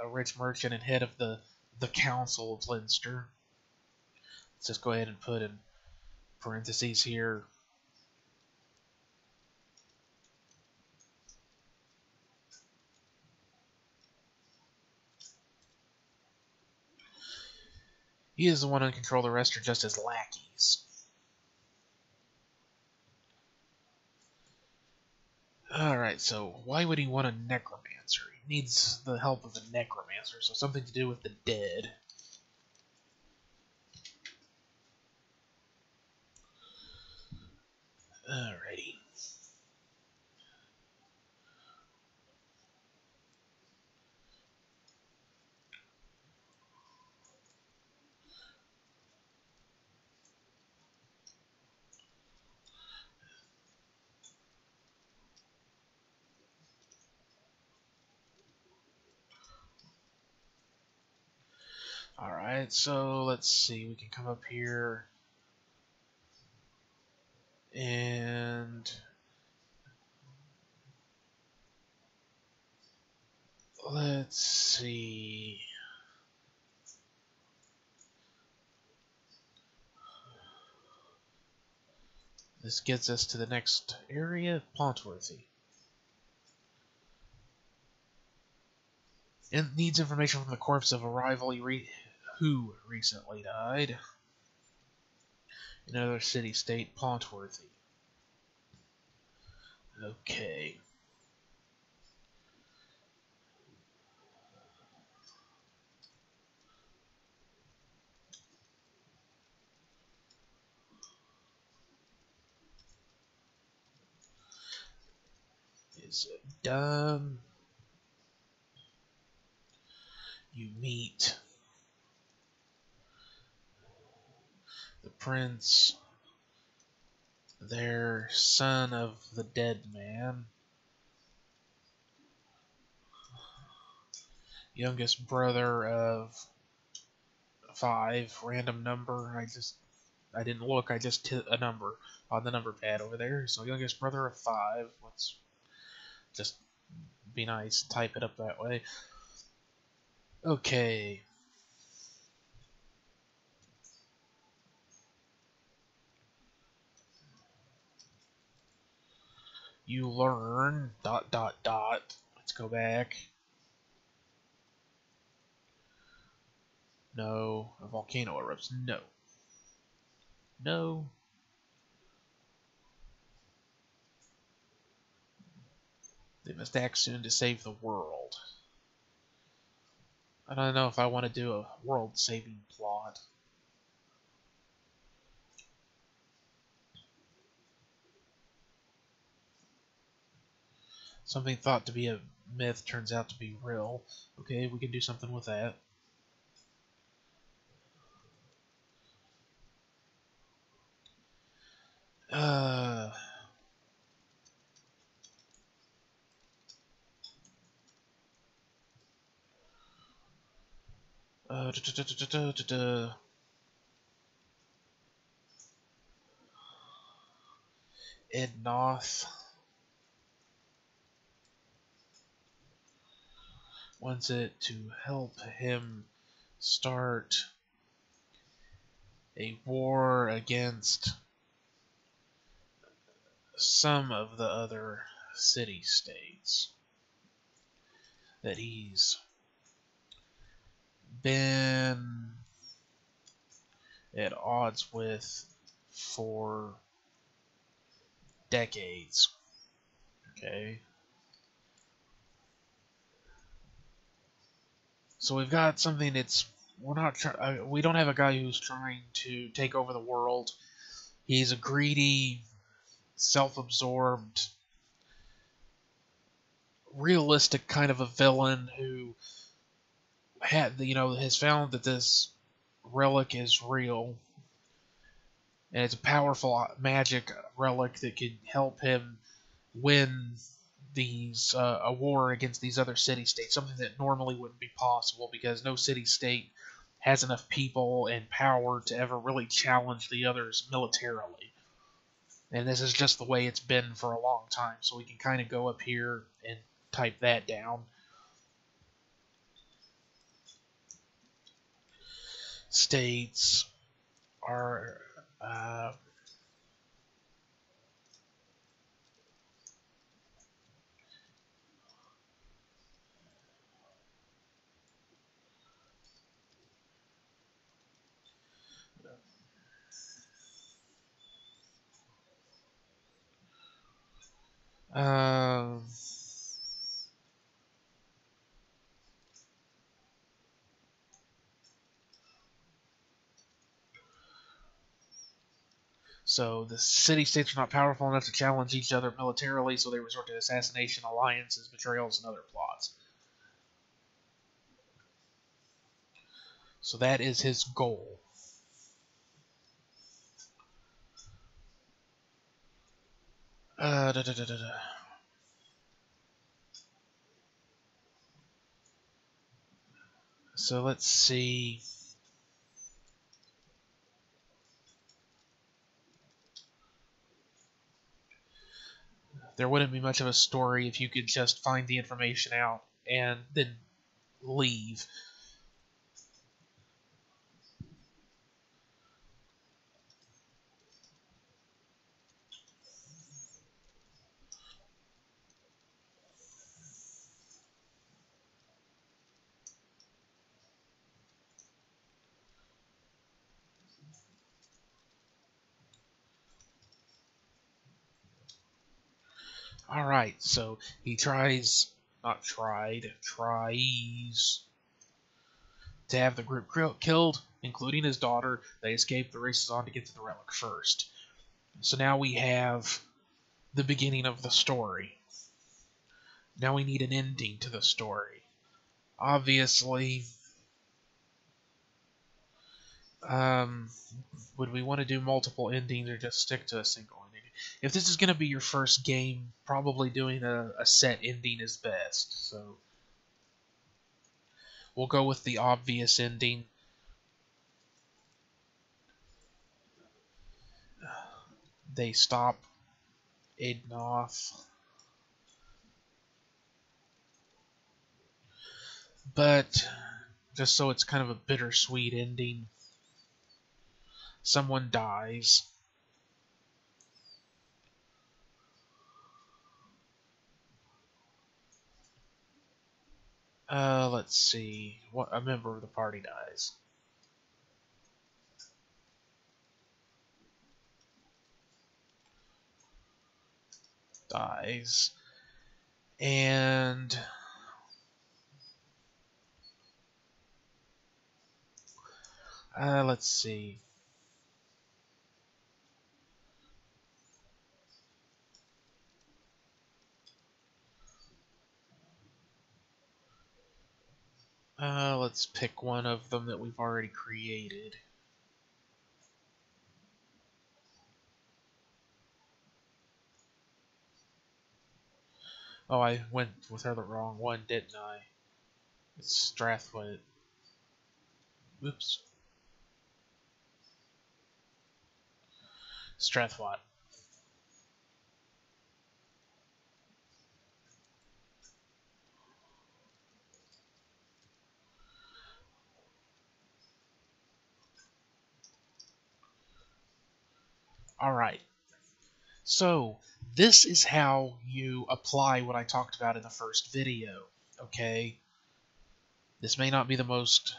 a rich merchant and head of the Council of Leinster. Let's just go ahead and put in parentheses here. He is the one in control. The rest are just his lackeys. Alright, so why would he want a necromancer? He needs the help of a necromancer, so something to do with the dead. Alrighty. Alright, so let's see. We can come up here and let's see. This gets us to the next area, Pontworthy. It needs information from the corpse of a rival who recently died in another city-state, Pontworthy. Okay. Is it done? You meet the prince, their son of the dead man, youngest brother of 5, random number. I didn't look, I just hit a number on the number pad over there. So youngest brother of 5. Let's just be nice, type it up that way. Okay. You learn ... Let's go back. No. A volcano erupts. No. No. They must act soon to save the world. I don't know if I want to do a world-saving plot. Something thought to be a myth turns out to be real. Okay, we can do something with that. Uh... Uh, da, da, da, da, da, da. Ednoth wants it to help him start a war against some of the other city-states that he's been at odds with for decades. Okay. So we've got something that's we don't have a guy who's trying to take over the world. He's a greedy, self-absorbed, realistic kind of a villain who has found that this relic is real, and it's a powerful magic relic that could help him win a war against these other city-states, something that normally wouldn't be possible because no city-state has enough people and power to ever really challenge the others militarily. And this is just the way it's been for a long time, so we can kind of go up here and type that down. States are um, so the city-states are not powerful enough to challenge each other militarily, so they resort to assassination, alliances, betrayals, and other plots. So that is his goal. Da, da, da, da, da. So let's see. There wouldn't be much of a story if you could just find the information out and then leave. Alright, so he tries to have the group killed, including his daughter. They escape. The race is on to get to the relic first. So now we have the beginning of the story. Now we need an ending to the story. Obviously, would we want to do multiple endings or just stick to a single ending? If this is going to be your first game, probably doing a set ending is best. So we'll go with the obvious ending. They stop Aiden off. But just so it's kind of a bittersweet ending, someone dies. Let's see. What a member of the party dies. And let's see. Let's pick one of them that we've already created. Oh, I went with her the wrong one, didn't I? It's Strathwaite. Oops. Strathwaite. Alright. So, this is how you apply what I talked about in the first video. Okay? This may not be the most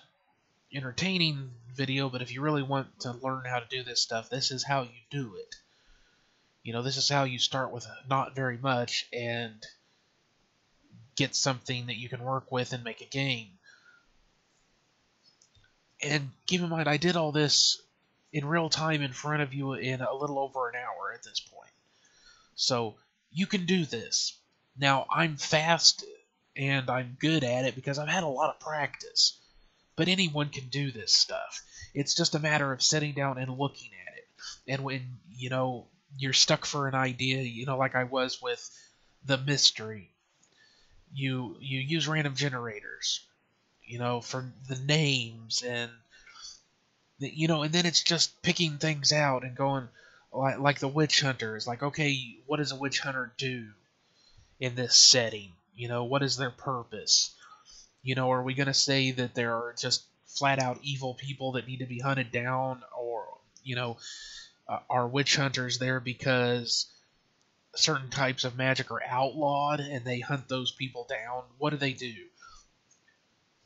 entertaining video, but if you really want to learn how to do this stuff, this is how you do it. You know, this is how you start with not very much and get something that you can work with and make a game. And keep in mind, I did all this in real time in front of you in a little over an hour at this point. So, you can do this. Now, I'm fast and I'm good at it because I've had a lot of practice. But anyone can do this stuff. It's just a matter of sitting down and looking at it. And when, you know, you're stuck for an idea, you know, like I was with the mystery, you use random generators, you know, for the names and, you know, and then it's just picking things out and going, like the witch hunter is like, okay, what does a witch hunter do in this setting? You know, what is their purpose? You know, are we going to say that there are just flat out evil people that need to be hunted down? Or, you know, are witch hunters there because certain types of magic are outlawed and they hunt those people down? What do they do?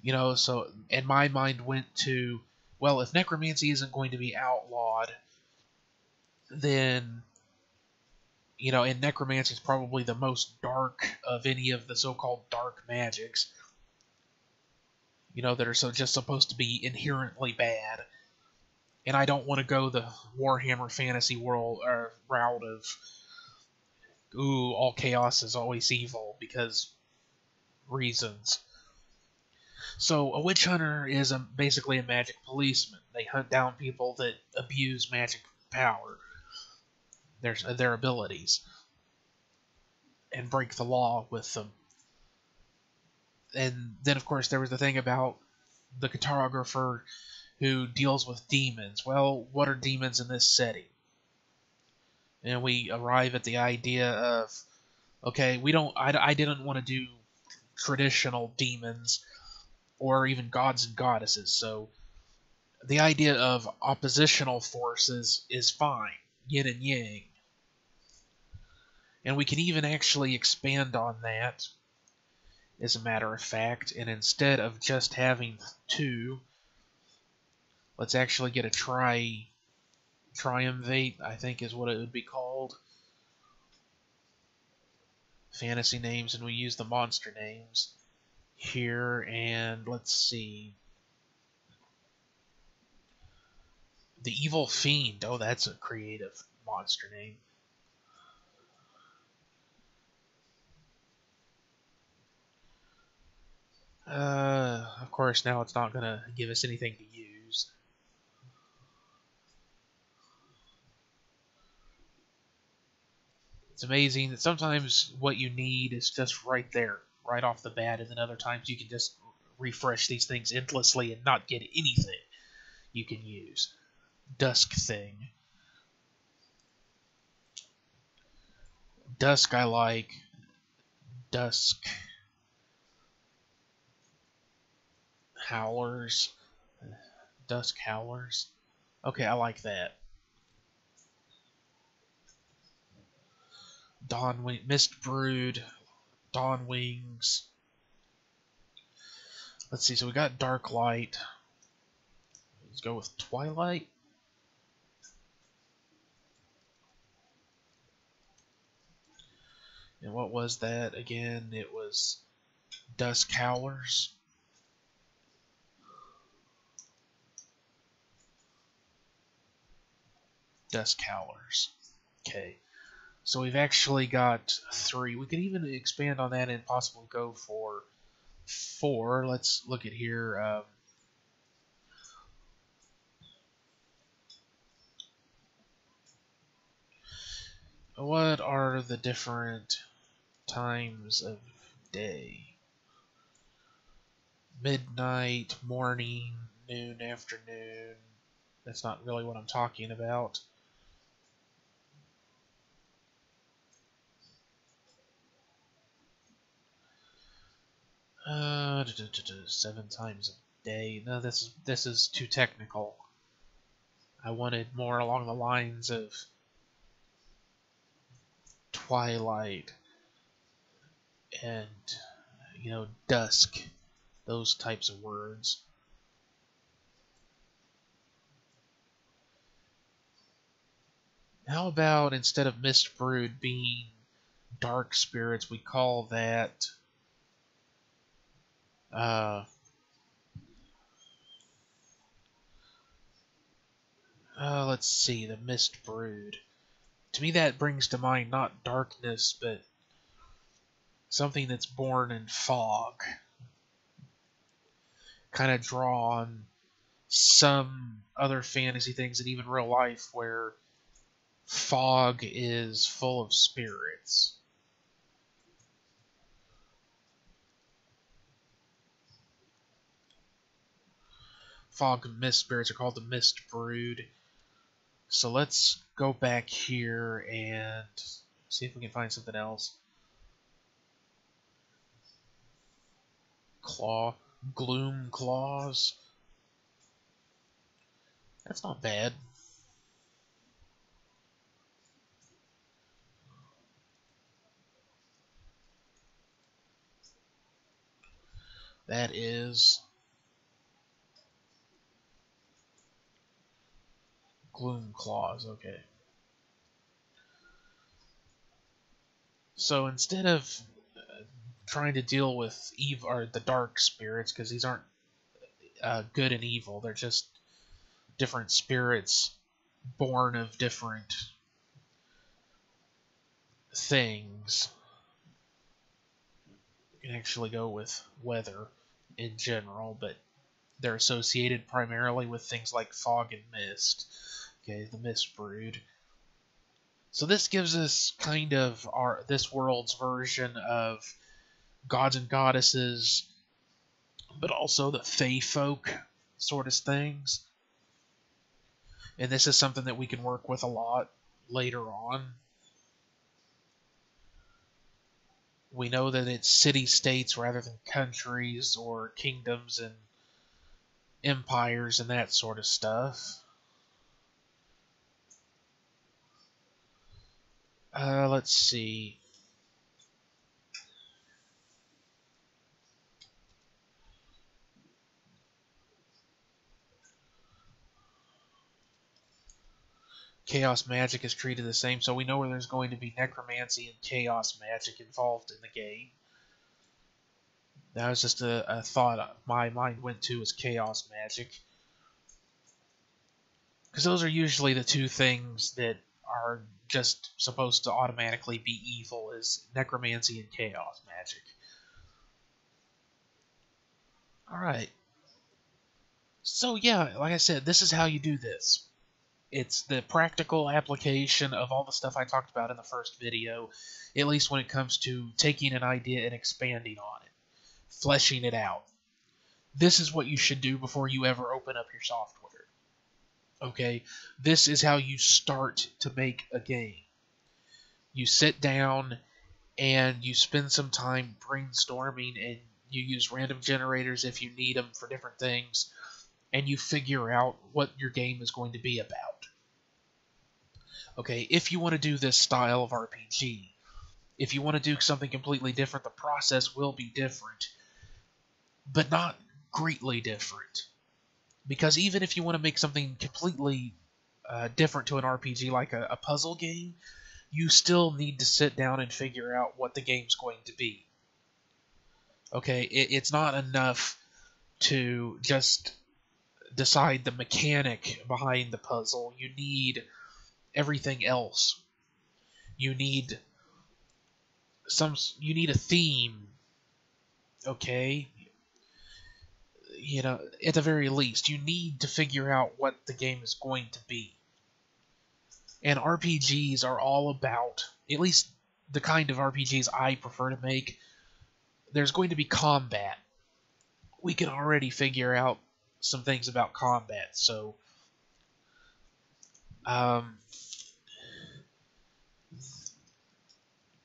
You know, so, and my mind went to, well, if necromancy isn't going to be outlawed, then, you know, and necromancy is probably the most dark of any of the so-called dark magics, you know, that are just supposed to be inherently bad. And I don't want to go the Warhammer Fantasy world route of, ooh, all chaos is always evil because reasons. So a witch hunter is basically a magic policeman. They hunt down people that abuse magic power, their abilities, and break the law with them. And then, of course, there was the thing about the cartographer who deals with demons. Well, what are demons in this setting? And we arrive at the idea of, okay, I didn't want to do traditional demons or even gods and goddesses, so the idea of oppositional forces is fine, yin and yang. And we can even actually expand on that, as a matter of fact, and instead of just having two, let's actually get a triumvirate, I think is what it would be called. fantasy names, and we use the monster names here. And let's see. The Evil Fiend. Oh, that's a creative monster name. Of course, now it's not going to give us anything to use. It's amazing that sometimes what you need is just right there, right off the bat, and then other times you can just refresh these things endlessly and not get anything you can use. Dusk Thing. Dusk I like. Dusk Howlers. Dusk Howlers. Okay, I like that. Mist Brood. Dawn Wings. Let's see, so we got Dark Light. Let's go with Twilight. And what was that again? It was Dusk Howlers. Dusk Howlers. Okay. So we've actually got 3. We could even expand on that and possibly go for 4. Let's look at here. What are the different times of day? Midnight, morning, noon, afternoon. That's not really what I'm talking about. Uh, 7 times a day. No, this is too technical. I wanted more along the lines of twilight and, dusk. Those types of words. How about instead of Mist Brood being dark spirits, we call that let's see, the Mist Brood. To me, that brings to mind not darkness, but something that's born in fog. Kind of draw on some other fantasy things and even real life where fog is full of spirits. Fog and mist spirits are called the Mist Brood. So let's go back here and see if we can find something else. Gloom Claws. That's not bad. That is Gloom Claws, okay. So instead of trying to deal with evil or the dark spirits, because these aren't good and evil, they're just different spirits born of different things. You can actually go with weather in general, but they're associated primarily with things like fog and mist. Okay, the Mist Brood. So this gives us kind of this world's version of gods and goddesses, but also the fae folk sort of things. And this is something that we can work with a lot later on. We know that it's city-states rather than countries or kingdoms and empires and that sort of stuff. Let's see. chaos magic is treated the same, so we know where there's going to be necromancy and chaos magic involved in the game. That was just a thought my mind went to, as chaos magic. Because those are usually the two things that are just supposed to automatically be evil, is necromancy and chaos magic. Alright. So yeah, like I said, this is how you do this. It's the practical application of all the stuff I talked about in the first video, at least when it comes to taking an idea and expanding on it, fleshing it out. This is what you should do before you ever open up your software. Okay, this is how you start to make a game. You sit down and you spend some time brainstorming, and you use random generators if you need them for different things, and you figure out what your game is going to be about. Okay, if you want to do this style of RPG, if you want to do something completely different, the process will be different, but not greatly different. Because even if you want to make something completely different to an RPG, like a puzzle game, you still need to sit down and figure out what the game's going to be. Okay, it's not enough to just decide the mechanic behind the puzzle. You need everything else. You need a theme. Okay? You know, at the very least, you need to figure out what the game is going to be. And RPGs are all about, at least the kind of RPGs I prefer to make, there's going to be combat. We can already figure out some things about combat, so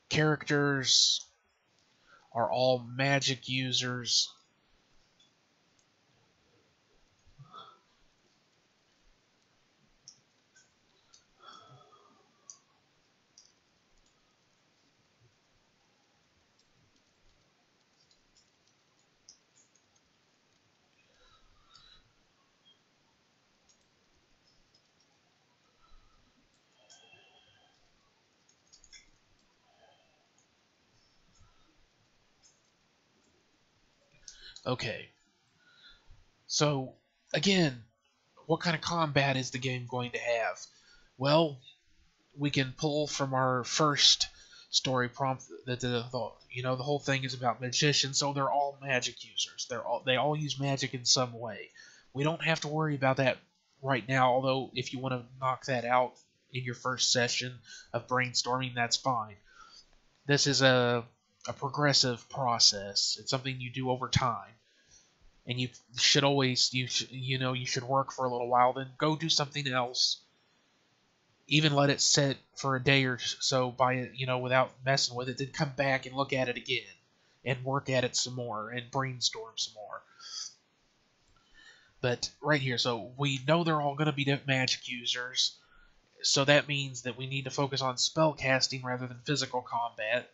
characters are all magic users. Okay. So, again, what kind of combat is the game going to have? Well, we can pull from our first story prompt that the whole thing is about magicians, so they're all magic users. They all use magic in some way. We don't have to worry about that right now, although if you want to knock that out in your first session of brainstorming, that's fine. This is a progressive process. It's something you do over time. And you should always, you should work for a little while, then go do something else. Even let it sit for a day or so without messing with it, then come back and look at it again, and work at it some more, and brainstorm some more. But right here, so we know they're all going to be magic users, so that means that we need to focus on spell casting rather than physical combat.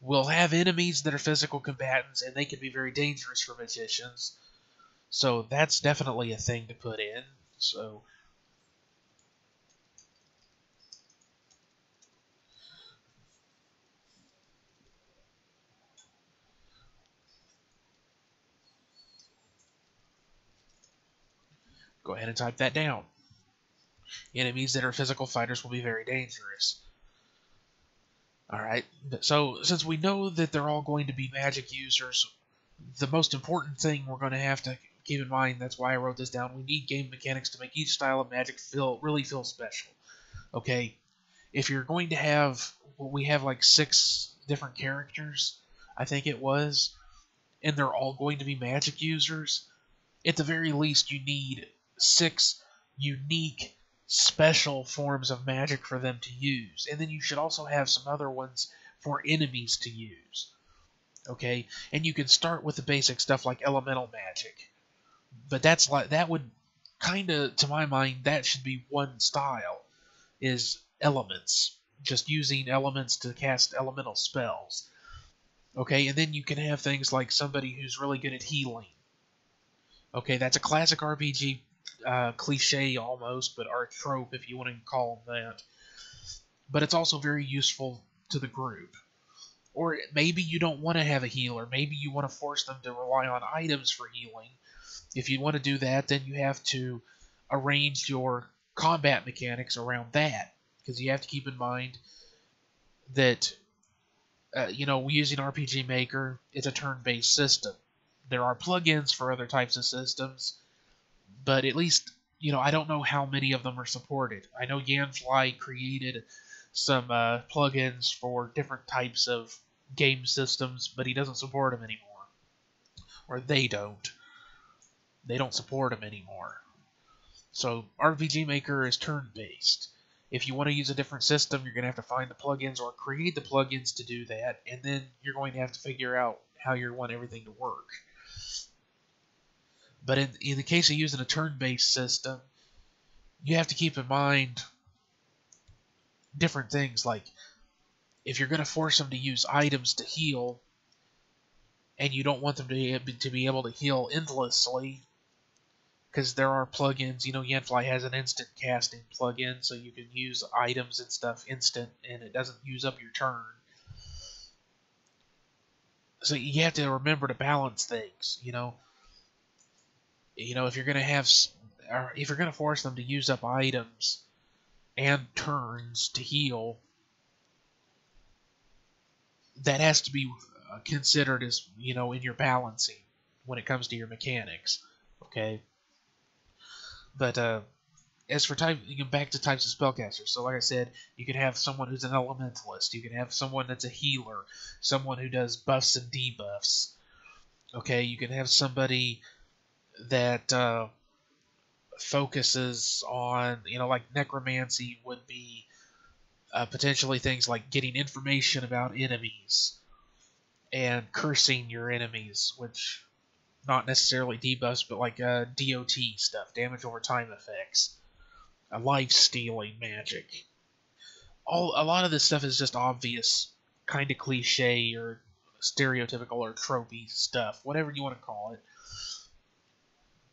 We'll have enemies that are physical combatants, and they can be very dangerous for magicians. So that's definitely a thing to put in. So go ahead and type that down. Enemies that are physical fighters will be very dangerous. Alright, so since we know that they're all going to be magic users, the most important thing we're going to have to keep in mind, that's why I wrote this down, we need game mechanics to make each style of magic really feel special. Okay, if you're going to have, we have like 6 different characters, I think it was, and they're all going to be magic users, at the very least you need 6 unique special forms of magic for them to use, and then you should also have some other ones for enemies to use. Okay, and you can start with the basic stuff like elemental magic, but that would kind of, to my mind, that should be one style, is elements, just using elements to cast elemental spells. Okay, and then you can have things like somebody who's really good at healing. Okay, that's a classic RPG cliche almost, but or trope if you want to call them that. But it's also very useful to the group. Or maybe you don't want to have a healer. Maybe you want to force them to rely on items for healing. If you want to do that, then you have to arrange your combat mechanics around that. Because you have to keep in mind that, using RPG Maker, it's a turn-based system. There are plugins for other types of systems, but at least, I don't know how many of them are supported. I know Yanfly created some plugins for different types of game systems, but he doesn't support them anymore. Or they don't. They don't support them anymore. So RPG Maker is turn-based. If you want to use a different system, you're going to have to find the plugins or create the plugins to do that, and then you're going to have to figure out how you want everything to work. But in the case of using a turn-based system, you have to keep in mind different things, like if you're going to force them to use items to heal, and you don't want them to be able to heal endlessly, because there are plugins, Yanfly has an instant casting plugin, so you can use items and stuff instant, and it doesn't use up your turn. So you have to remember to balance things, if you're going to force them to use up items and turns to heal, that has to be considered as, in your balancing when it comes to your mechanics. Okay? But as for back to types of spellcasters. So like I said, you can have someone who's an elementalist. You can have someone that's a healer. Someone who does buffs and debuffs. Okay? You can have somebody that focuses on, like necromancy would be potentially things like getting information about enemies and cursing your enemies, which not necessarily debuffs, but like DOT stuff, damage over time effects, life-stealing magic. A lot of this stuff is just obvious, kind of cliche or stereotypical or tropey stuff, whatever you want to call it.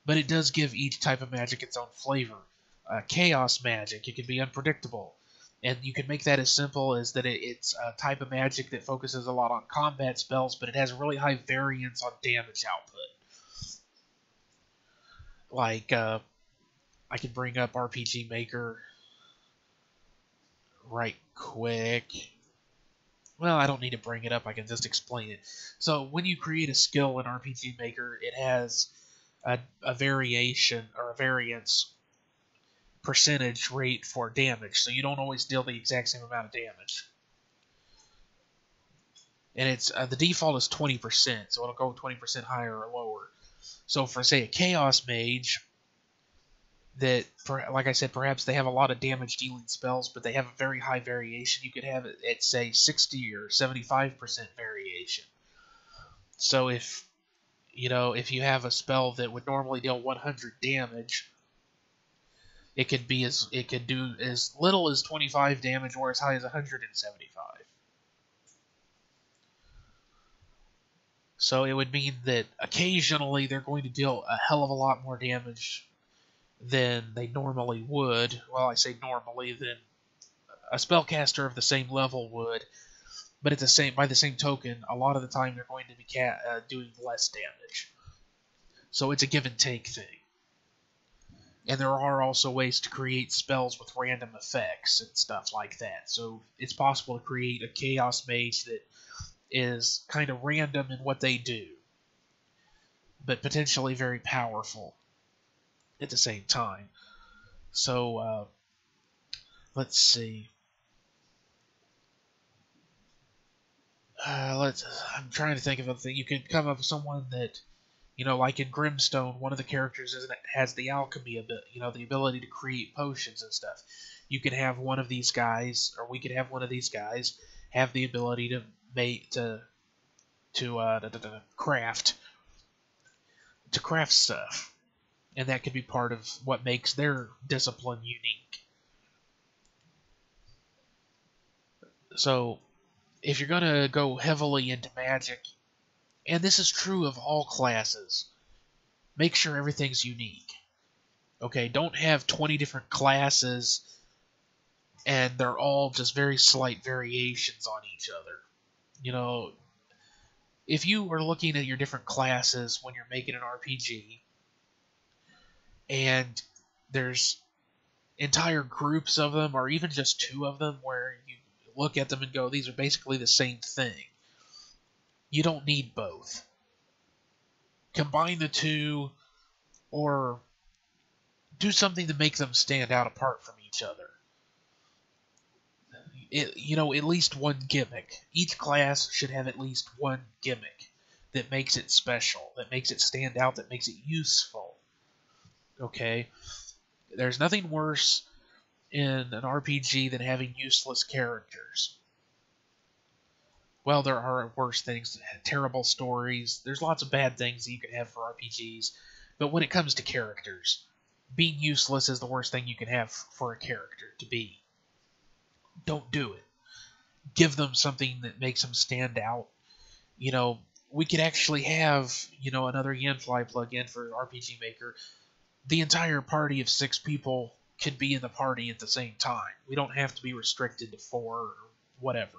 But it does give each type of magic its own flavor. Chaos magic, it can be unpredictable. And you can make that as simple as that it's a type of magic that focuses a lot on combat spells, but it has really high variance on damage output. Like, I can bring up RPG Maker right quick. Well, I don't need to bring it up, I can just explain it. So, when you create a skill in RPG Maker, it has a variation, or a variance percentage rate for damage, so you don't always deal the exact same amount of damage. And it's the default is 20%, so it'll go 20% higher or lower. So for, say, a Chaos Mage, that, like I said, perhaps they have a lot of damage-dealing spells, but they have a very high variation, you could have it at, say, 60 or 75% variation. So if you have a spell that would normally deal 100 damage, it could do as little as 25 damage or as high as 175. So it would mean that occasionally they're going to deal a hell of a lot more damage than they normally would. Well, I say normally, than a spellcaster of the same level would. But by the same token, a lot of the time they're going to be doing less damage. So it's a give and take thing. And there are also ways to create spells with random effects and stuff like that. So it's possible to create a Chaos Mage that is kind of random in what they do, but potentially very powerful at the same time. So, let's see. I'm trying to think of a thing. You could come up with someone that, like in Grimstone, one of the characters has the alchemy the ability to create potions and stuff. You could have one of these guys, or we could have one of these guys, have the ability to craft stuff, and that could be part of what makes their discipline unique. So, if you're gonna go heavily into magic, and this is true of all classes, make sure everything's unique. Okay, don't have 20 different classes and they're all just very slight variations on each other. You know, if you are looking at your different classes when you're making an RPG, and there's entire groups of them, or even just two of them, where you look at them and go, these are basically the same thing, you don't need both. Combine the two, or do something to make them stand out apart from each other. At least one gimmick. Each class should have at least one gimmick that makes it special, that makes it stand out, that makes it useful. Okay? There's nothing worse in an RPG than having useless characters. Well, there are worse things, terrible stories. There's lots of bad things that you can have for RPGs. But when it comes to characters, being useless is the worst thing you can have for a character to be. Don't do it. Give them something that makes them stand out. We could actually have, another Yanfly plugin for RPG Maker. The entire party of 6 people could be in the party at the same time. We don't have to be restricted to 4 or whatever.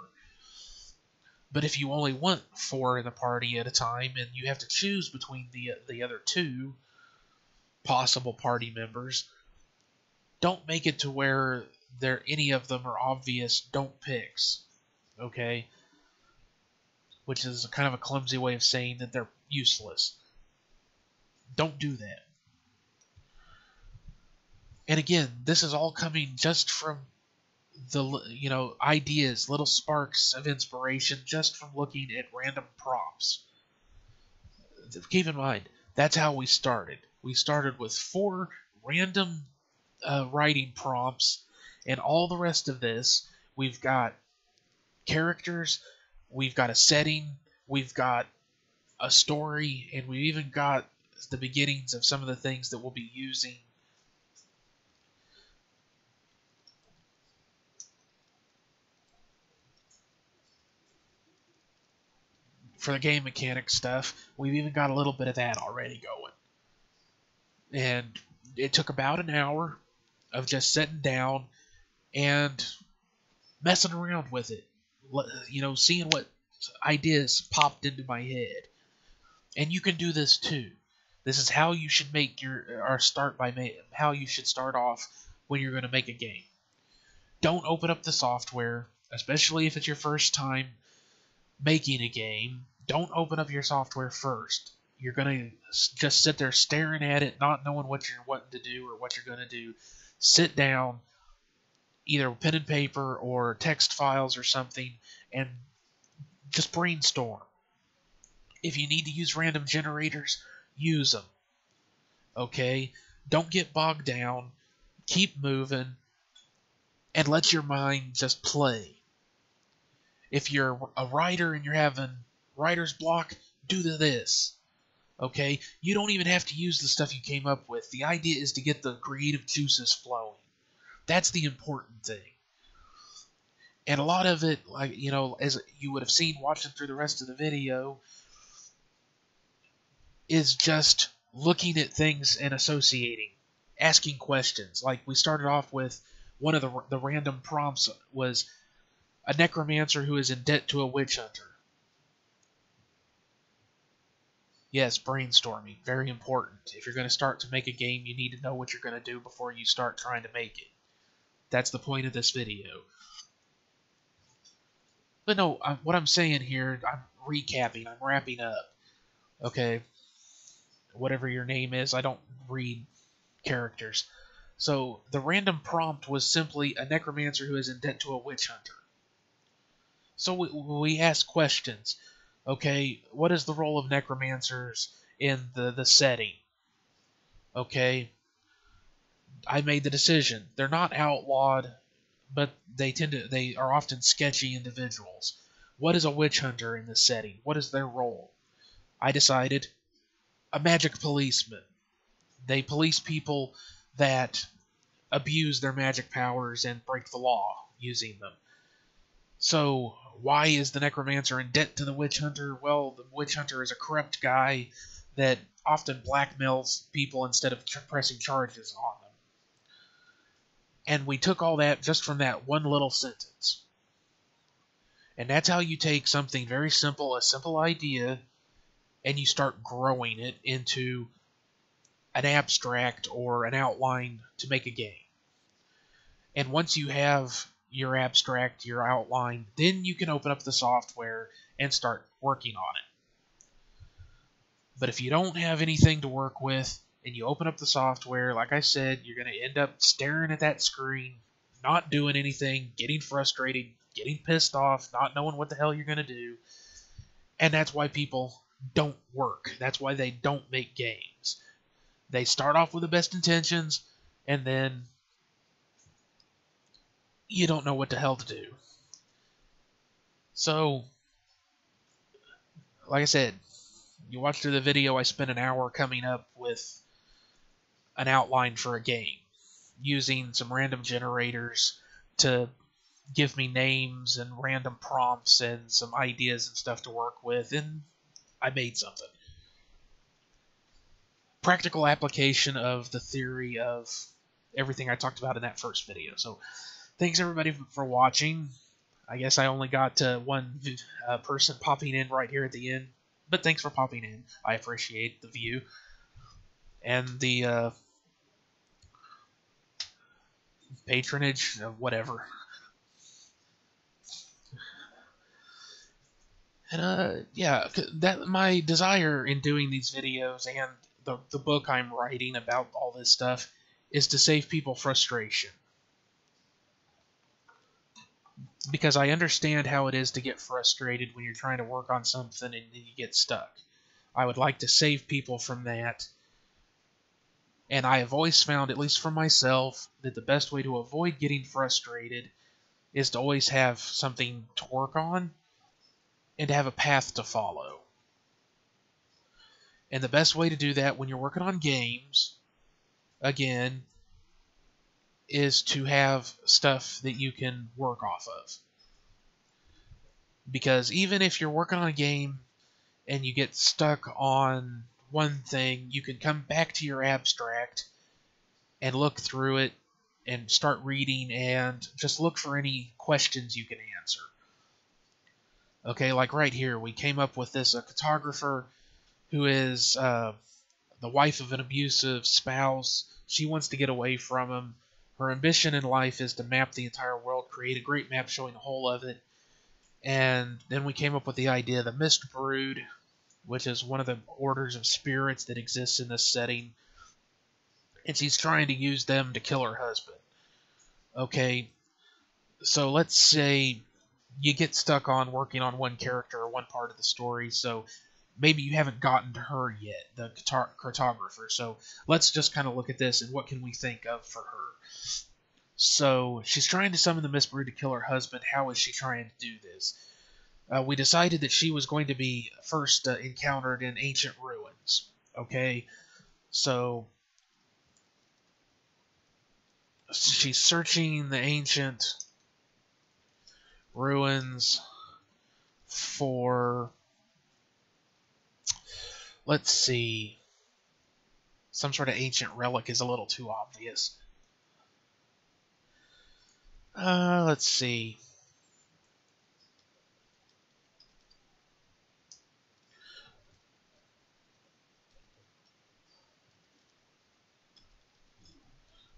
But if you only want 4 in the party at a time, and you have to choose between the other 2 possible party members, don't make it to where any of them are obvious don't picks. Okay? Which is kind of a clumsy way of saying that they're useless. Don't do that. And again, this is all coming just from the ideas, little sparks of inspiration just from looking at random prompts. Keep in mind, that's how we started. We started with 4 random writing prompts, and all the rest of this, we've got characters, we've got a setting, we've got a story, and we've even got the beginnings of some of the things that we'll be using for the game mechanic stuff. We've even got a little bit of that already going. And it took about an hour of just sitting down and messing around with it. Seeing what ideas popped into my head. And you can do this too. This is how you should how you should start off when you're going to make a game. Don't open up the software, especially if it's your first time making a game. Don't open up your software first. You're going to just sit there staring at it, not knowing what you're wanting to do or what you're going to do. Sit down, either pen and paper or text files or something, and just brainstorm. If you need to use random generators, use them. Okay? Don't get bogged down. Keep moving. And let your mind just play. If you're a writer and you're having writer's block, do this. Okay? You don't even have to use the stuff you came up with. The idea is to get the creative juices flowing. That's the important thing. And a lot of it, as you would have seen watching through the rest of the video, is just looking at things and associating, asking questions. Like we started off with, one of the random prompts was a necromancer who is in debt to a witch hunter. Yes, brainstorming, very important. If you're going to start to make a game, you need to know what you're going to do before you start trying to make it. That's the point of this video. But no, what I'm saying here, I'm recapping, I'm wrapping up. Okay? Whatever your name is, I don't read characters. So, the random prompt was simply a necromancer who is in debt to a witch hunter. So we ask questions. Okay, what is the role of necromancers in the setting? Okay, I made the decision. They're not outlawed, but they are often sketchy individuals. What is a witch hunter in this setting? What is their role? I decided a magic policeman. They police people that abuse their magic powers and break the law using them. So, why is the necromancer in debt to the witch hunter? Well, the witch hunter is a corrupt guy that often blackmails people instead of pressing charges on them. And we took all that just from that one little sentence. And that's how you take something very simple, a simple idea, and you start growing it into an abstract or an outline to make a game. And once you have your abstract, your outline, then you can open up the software and start working on it. But if you don't have anything to work with, and you open up the software, like I said, you're going to end up staring at that screen, not doing anything, getting frustrated, getting pissed off, not knowing what the hell you're going to do. And that's why people don't work. That's why they don't make games. They start off with the best intentions, and then you don't know what the hell to do. So, like I said, you watch through the video, I spent an hour coming up with an outline for a game, using some random generators to give me names and random prompts and some ideas and stuff to work with, and I made something. Practical application of the theory of everything I talked about in that first video. So, thanks everybody for watching. I guess I only got one person popping in right here at the end, but thanks for popping in. I appreciate the view and the patronage, whatever. And yeah, that my desire in doing these videos and the book I'm writing about all this stuff is to save people frustration. Because I understand how it is to get frustrated when you're trying to work on something and you get stuck. I would like to save people from that. And I have always found, at least for myself, that the best way to avoid getting frustrated is to always have something to work on and to have a path to follow. And the best way to do that when you're working on games, again, is to have stuff that you can work off of. Because even if you're working on a game and you get stuck on one thing, you can come back to your abstract and look through it and start reading and just look for any questions you can answer. Okay, like right here, we came up with this cartographer who is the wife of an abusive spouse. She wants to get away from him. Her ambition in life is to map the entire world, create a great map showing the whole of it. And then we came up with the idea of the Mist Brood, which is one of the orders of spirits that exists in this setting. And she's trying to use them to kill her husband. Okay, so let's say you get stuck on working on one character or one part of the story, so maybe you haven't gotten to her yet, the cartographer. So let's just kind of look at this and what can we think of for her. So she's trying to summon the Mist Brood to kill her husband. How is she trying to do this? We decided that she was going to be first encountered in ancient ruins. Okay, so she's searching the ancient ruins for, let's see, some sort of ancient relic is a little too obvious. Let's see.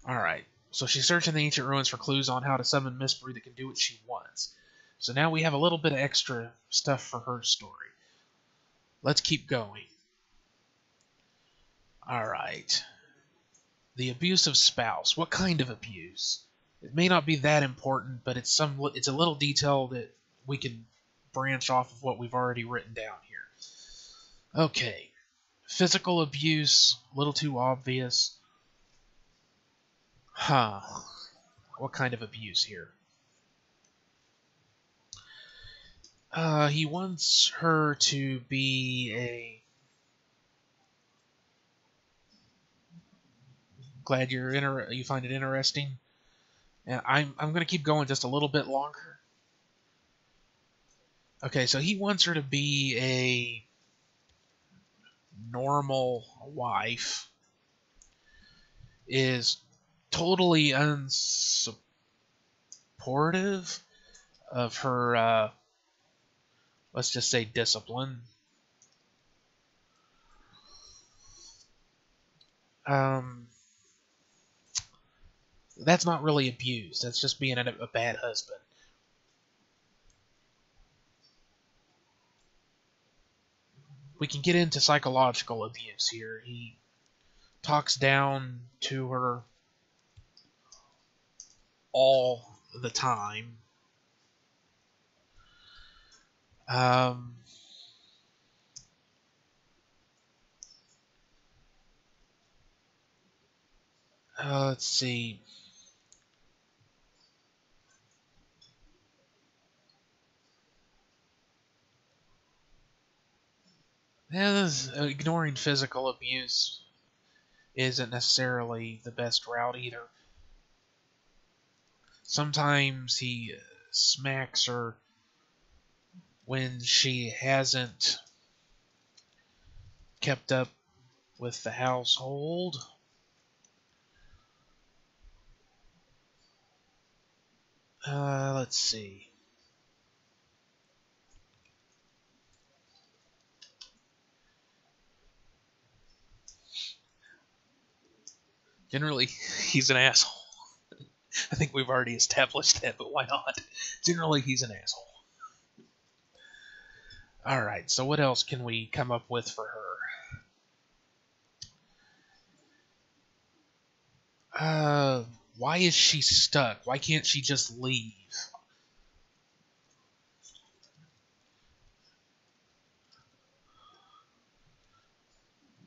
Alright, so she's searching the ancient ruins for clues on how to summon Mist Brood that can do what she wants. So now we have a little bit of extra stuff for her story. Let's keep going. Alright. The abusive spouse. What kind of abuse? It may not be that important, but it's a little detail that we can branch off of what we've already written down here. Okay. Physical abuse, a little too obvious. Huh. What kind of abuse here? He wants her to be a... Glad you find it interesting. And I'm going to keep going just a little bit longer. Okay, so he wants her to be normal wife is totally unsupportive of her, let's just say, discipline. That's not really abuse. That's just being a bad husband. We can get into psychological abuse here. He talks down to her all the time. Let's see. Yeah, ignoring physical abuse isn't necessarily the best route either. Sometimes he smacks her when she hasn't kept up with the household. Let's see. Generally, he's an asshole. I think we've already established that, but why not? Generally, he's an asshole. Alright, so what else can we come up with for her? Why is she stuck? Why can't she just leave?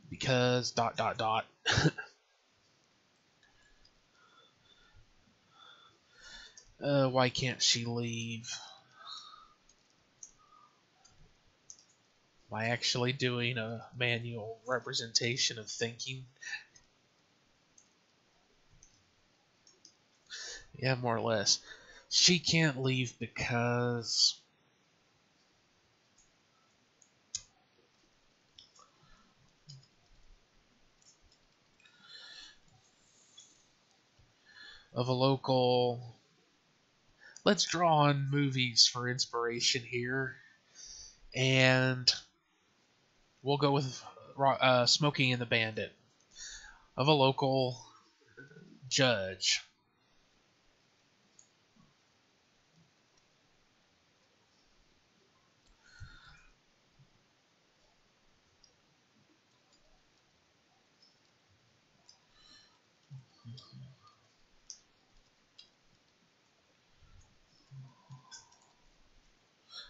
Because ... Why can't she leave? Am I actually doing a manual representation of thinking? Yeah, more or less. She can't leave because of a local... Let's draw on movies for inspiration here. And we'll go with Smokey and the Bandit. Of a local judge.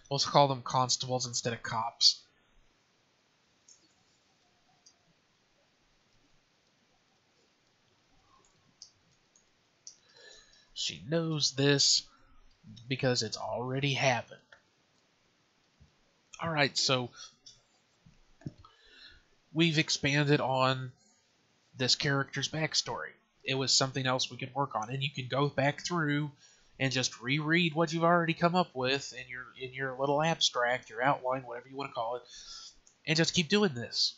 Let's call them constables instead of cops. She knows this because it's already happened. Alright, so we've expanded on this character's backstory. It was something else we could work on, and you can go back through and just reread what you've already come up with in your little abstract, your outline, whatever you want to call it, and just keep doing this.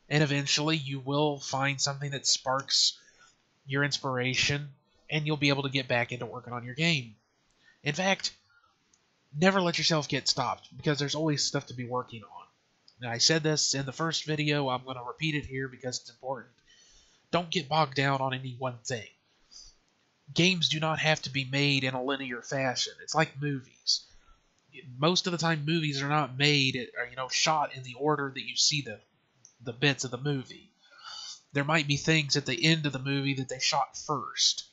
And eventually you will find something that sparks your inspiration, and you'll be able to get back into working on your game. In fact, never let yourself get stopped, because there's always stuff to be working on. And I said this in the first video, I'm going to repeat it here because it's important. Don't get bogged down on any one thing. Games do not have to be made in a linear fashion. It's like movies. Most of the time, movies are not made or shot in the order that you see the bits of the movie. There might be things at the end of the movie that they shot first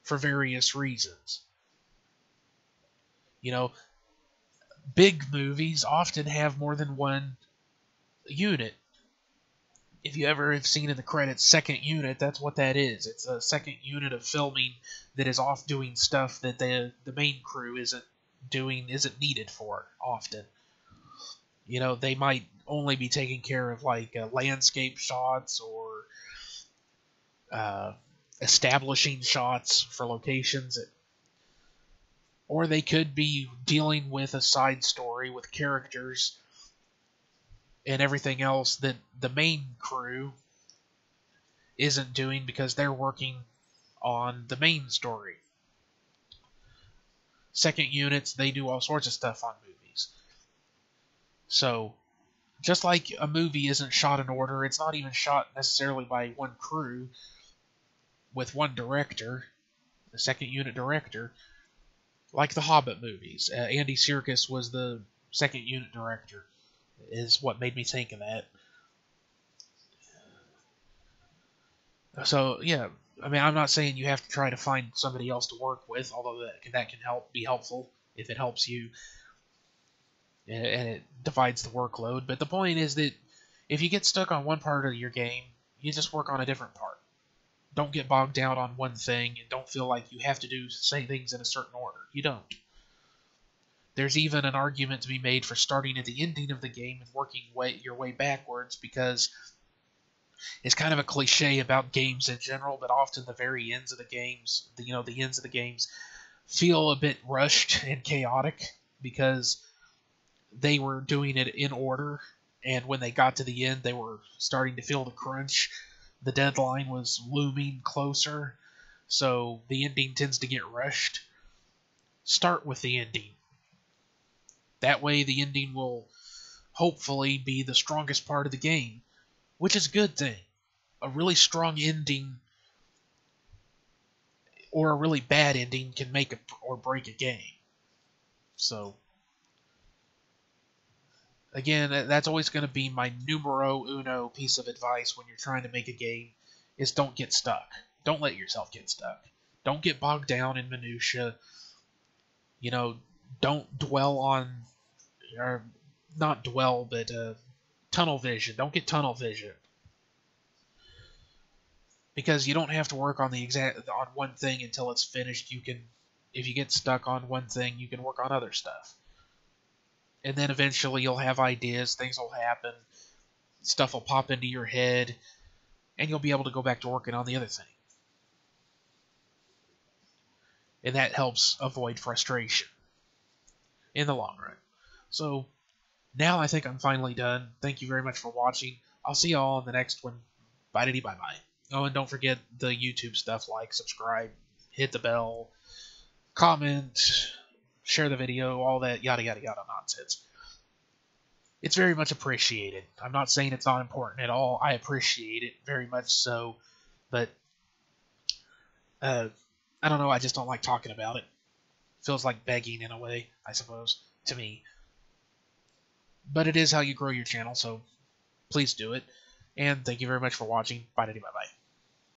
for various reasons. Big movies often have more than one unit. If you ever have seen in the credits second unit, that's what that is. It's a second unit of filming that is off doing stuff that the main crew isn't needed for often. They might only be taking care of landscape shots or establishing shots for locations, or they could be dealing with a side story with characters and everything else that the main crew isn't doing because they're working on the main story. Second units, they do all sorts of stuff on movies. So, just like a movie isn't shot in order, it's not even shot necessarily by one crew with one director, the second unit director, like the Hobbit movies. Andy Serkis was the second unit director, is what made me think of that. So, yeah, I mean, I'm not saying you have to try to find somebody else to work with, although that can be helpful if it helps you and it divides the workload. But the point is that if you get stuck on one part of your game, you just work on a different part. Don't get bogged down on one thing, and don't feel like you have to say things in a certain order. You don't. There's even an argument to be made for starting at the ending of the game and working your way backwards, because it's kind of a cliche about games in general, but often the very ends of the games, the ends of the games feel a bit rushed and chaotic because they were doing it in order, and when they got to the end, they were starting to feel the crunch. The deadline was looming closer, so the ending tends to get rushed. Start with the ending. That way the ending will hopefully be the strongest part of the game, which is a good thing. A really strong ending or a really bad ending can make or break a game. So, again, that's always going to be my numero uno piece of advice when you're trying to make a game, is don't get stuck. Don't let yourself get stuck. Don't get bogged down in minutia. Don't dwell on, or not dwell, but tunnel vision. Don't get tunnel vision. Because you don't have to work on on one thing until it's finished. If you get stuck on one thing, you can work on other stuff. And then eventually you'll have ideas, things will happen, stuff will pop into your head, and you'll be able to go back to working on the other thing. And that helps avoid frustration in the long run. So, now I think I'm finally done. Thank you very much for watching. I'll see you all in the next one. Bye-bye. Oh, and don't forget the YouTube stuff, like, subscribe, hit the bell, comment, share the video, all that yada yada yada nonsense. It's very much appreciated. I'm not saying it's not important at all. I appreciate it very much so, but I don't know, I just don't like talking about it. Feels like begging in a way, I suppose, to me. But it is how you grow your channel, so please do it. And thank you very much for watching. Bye-bye.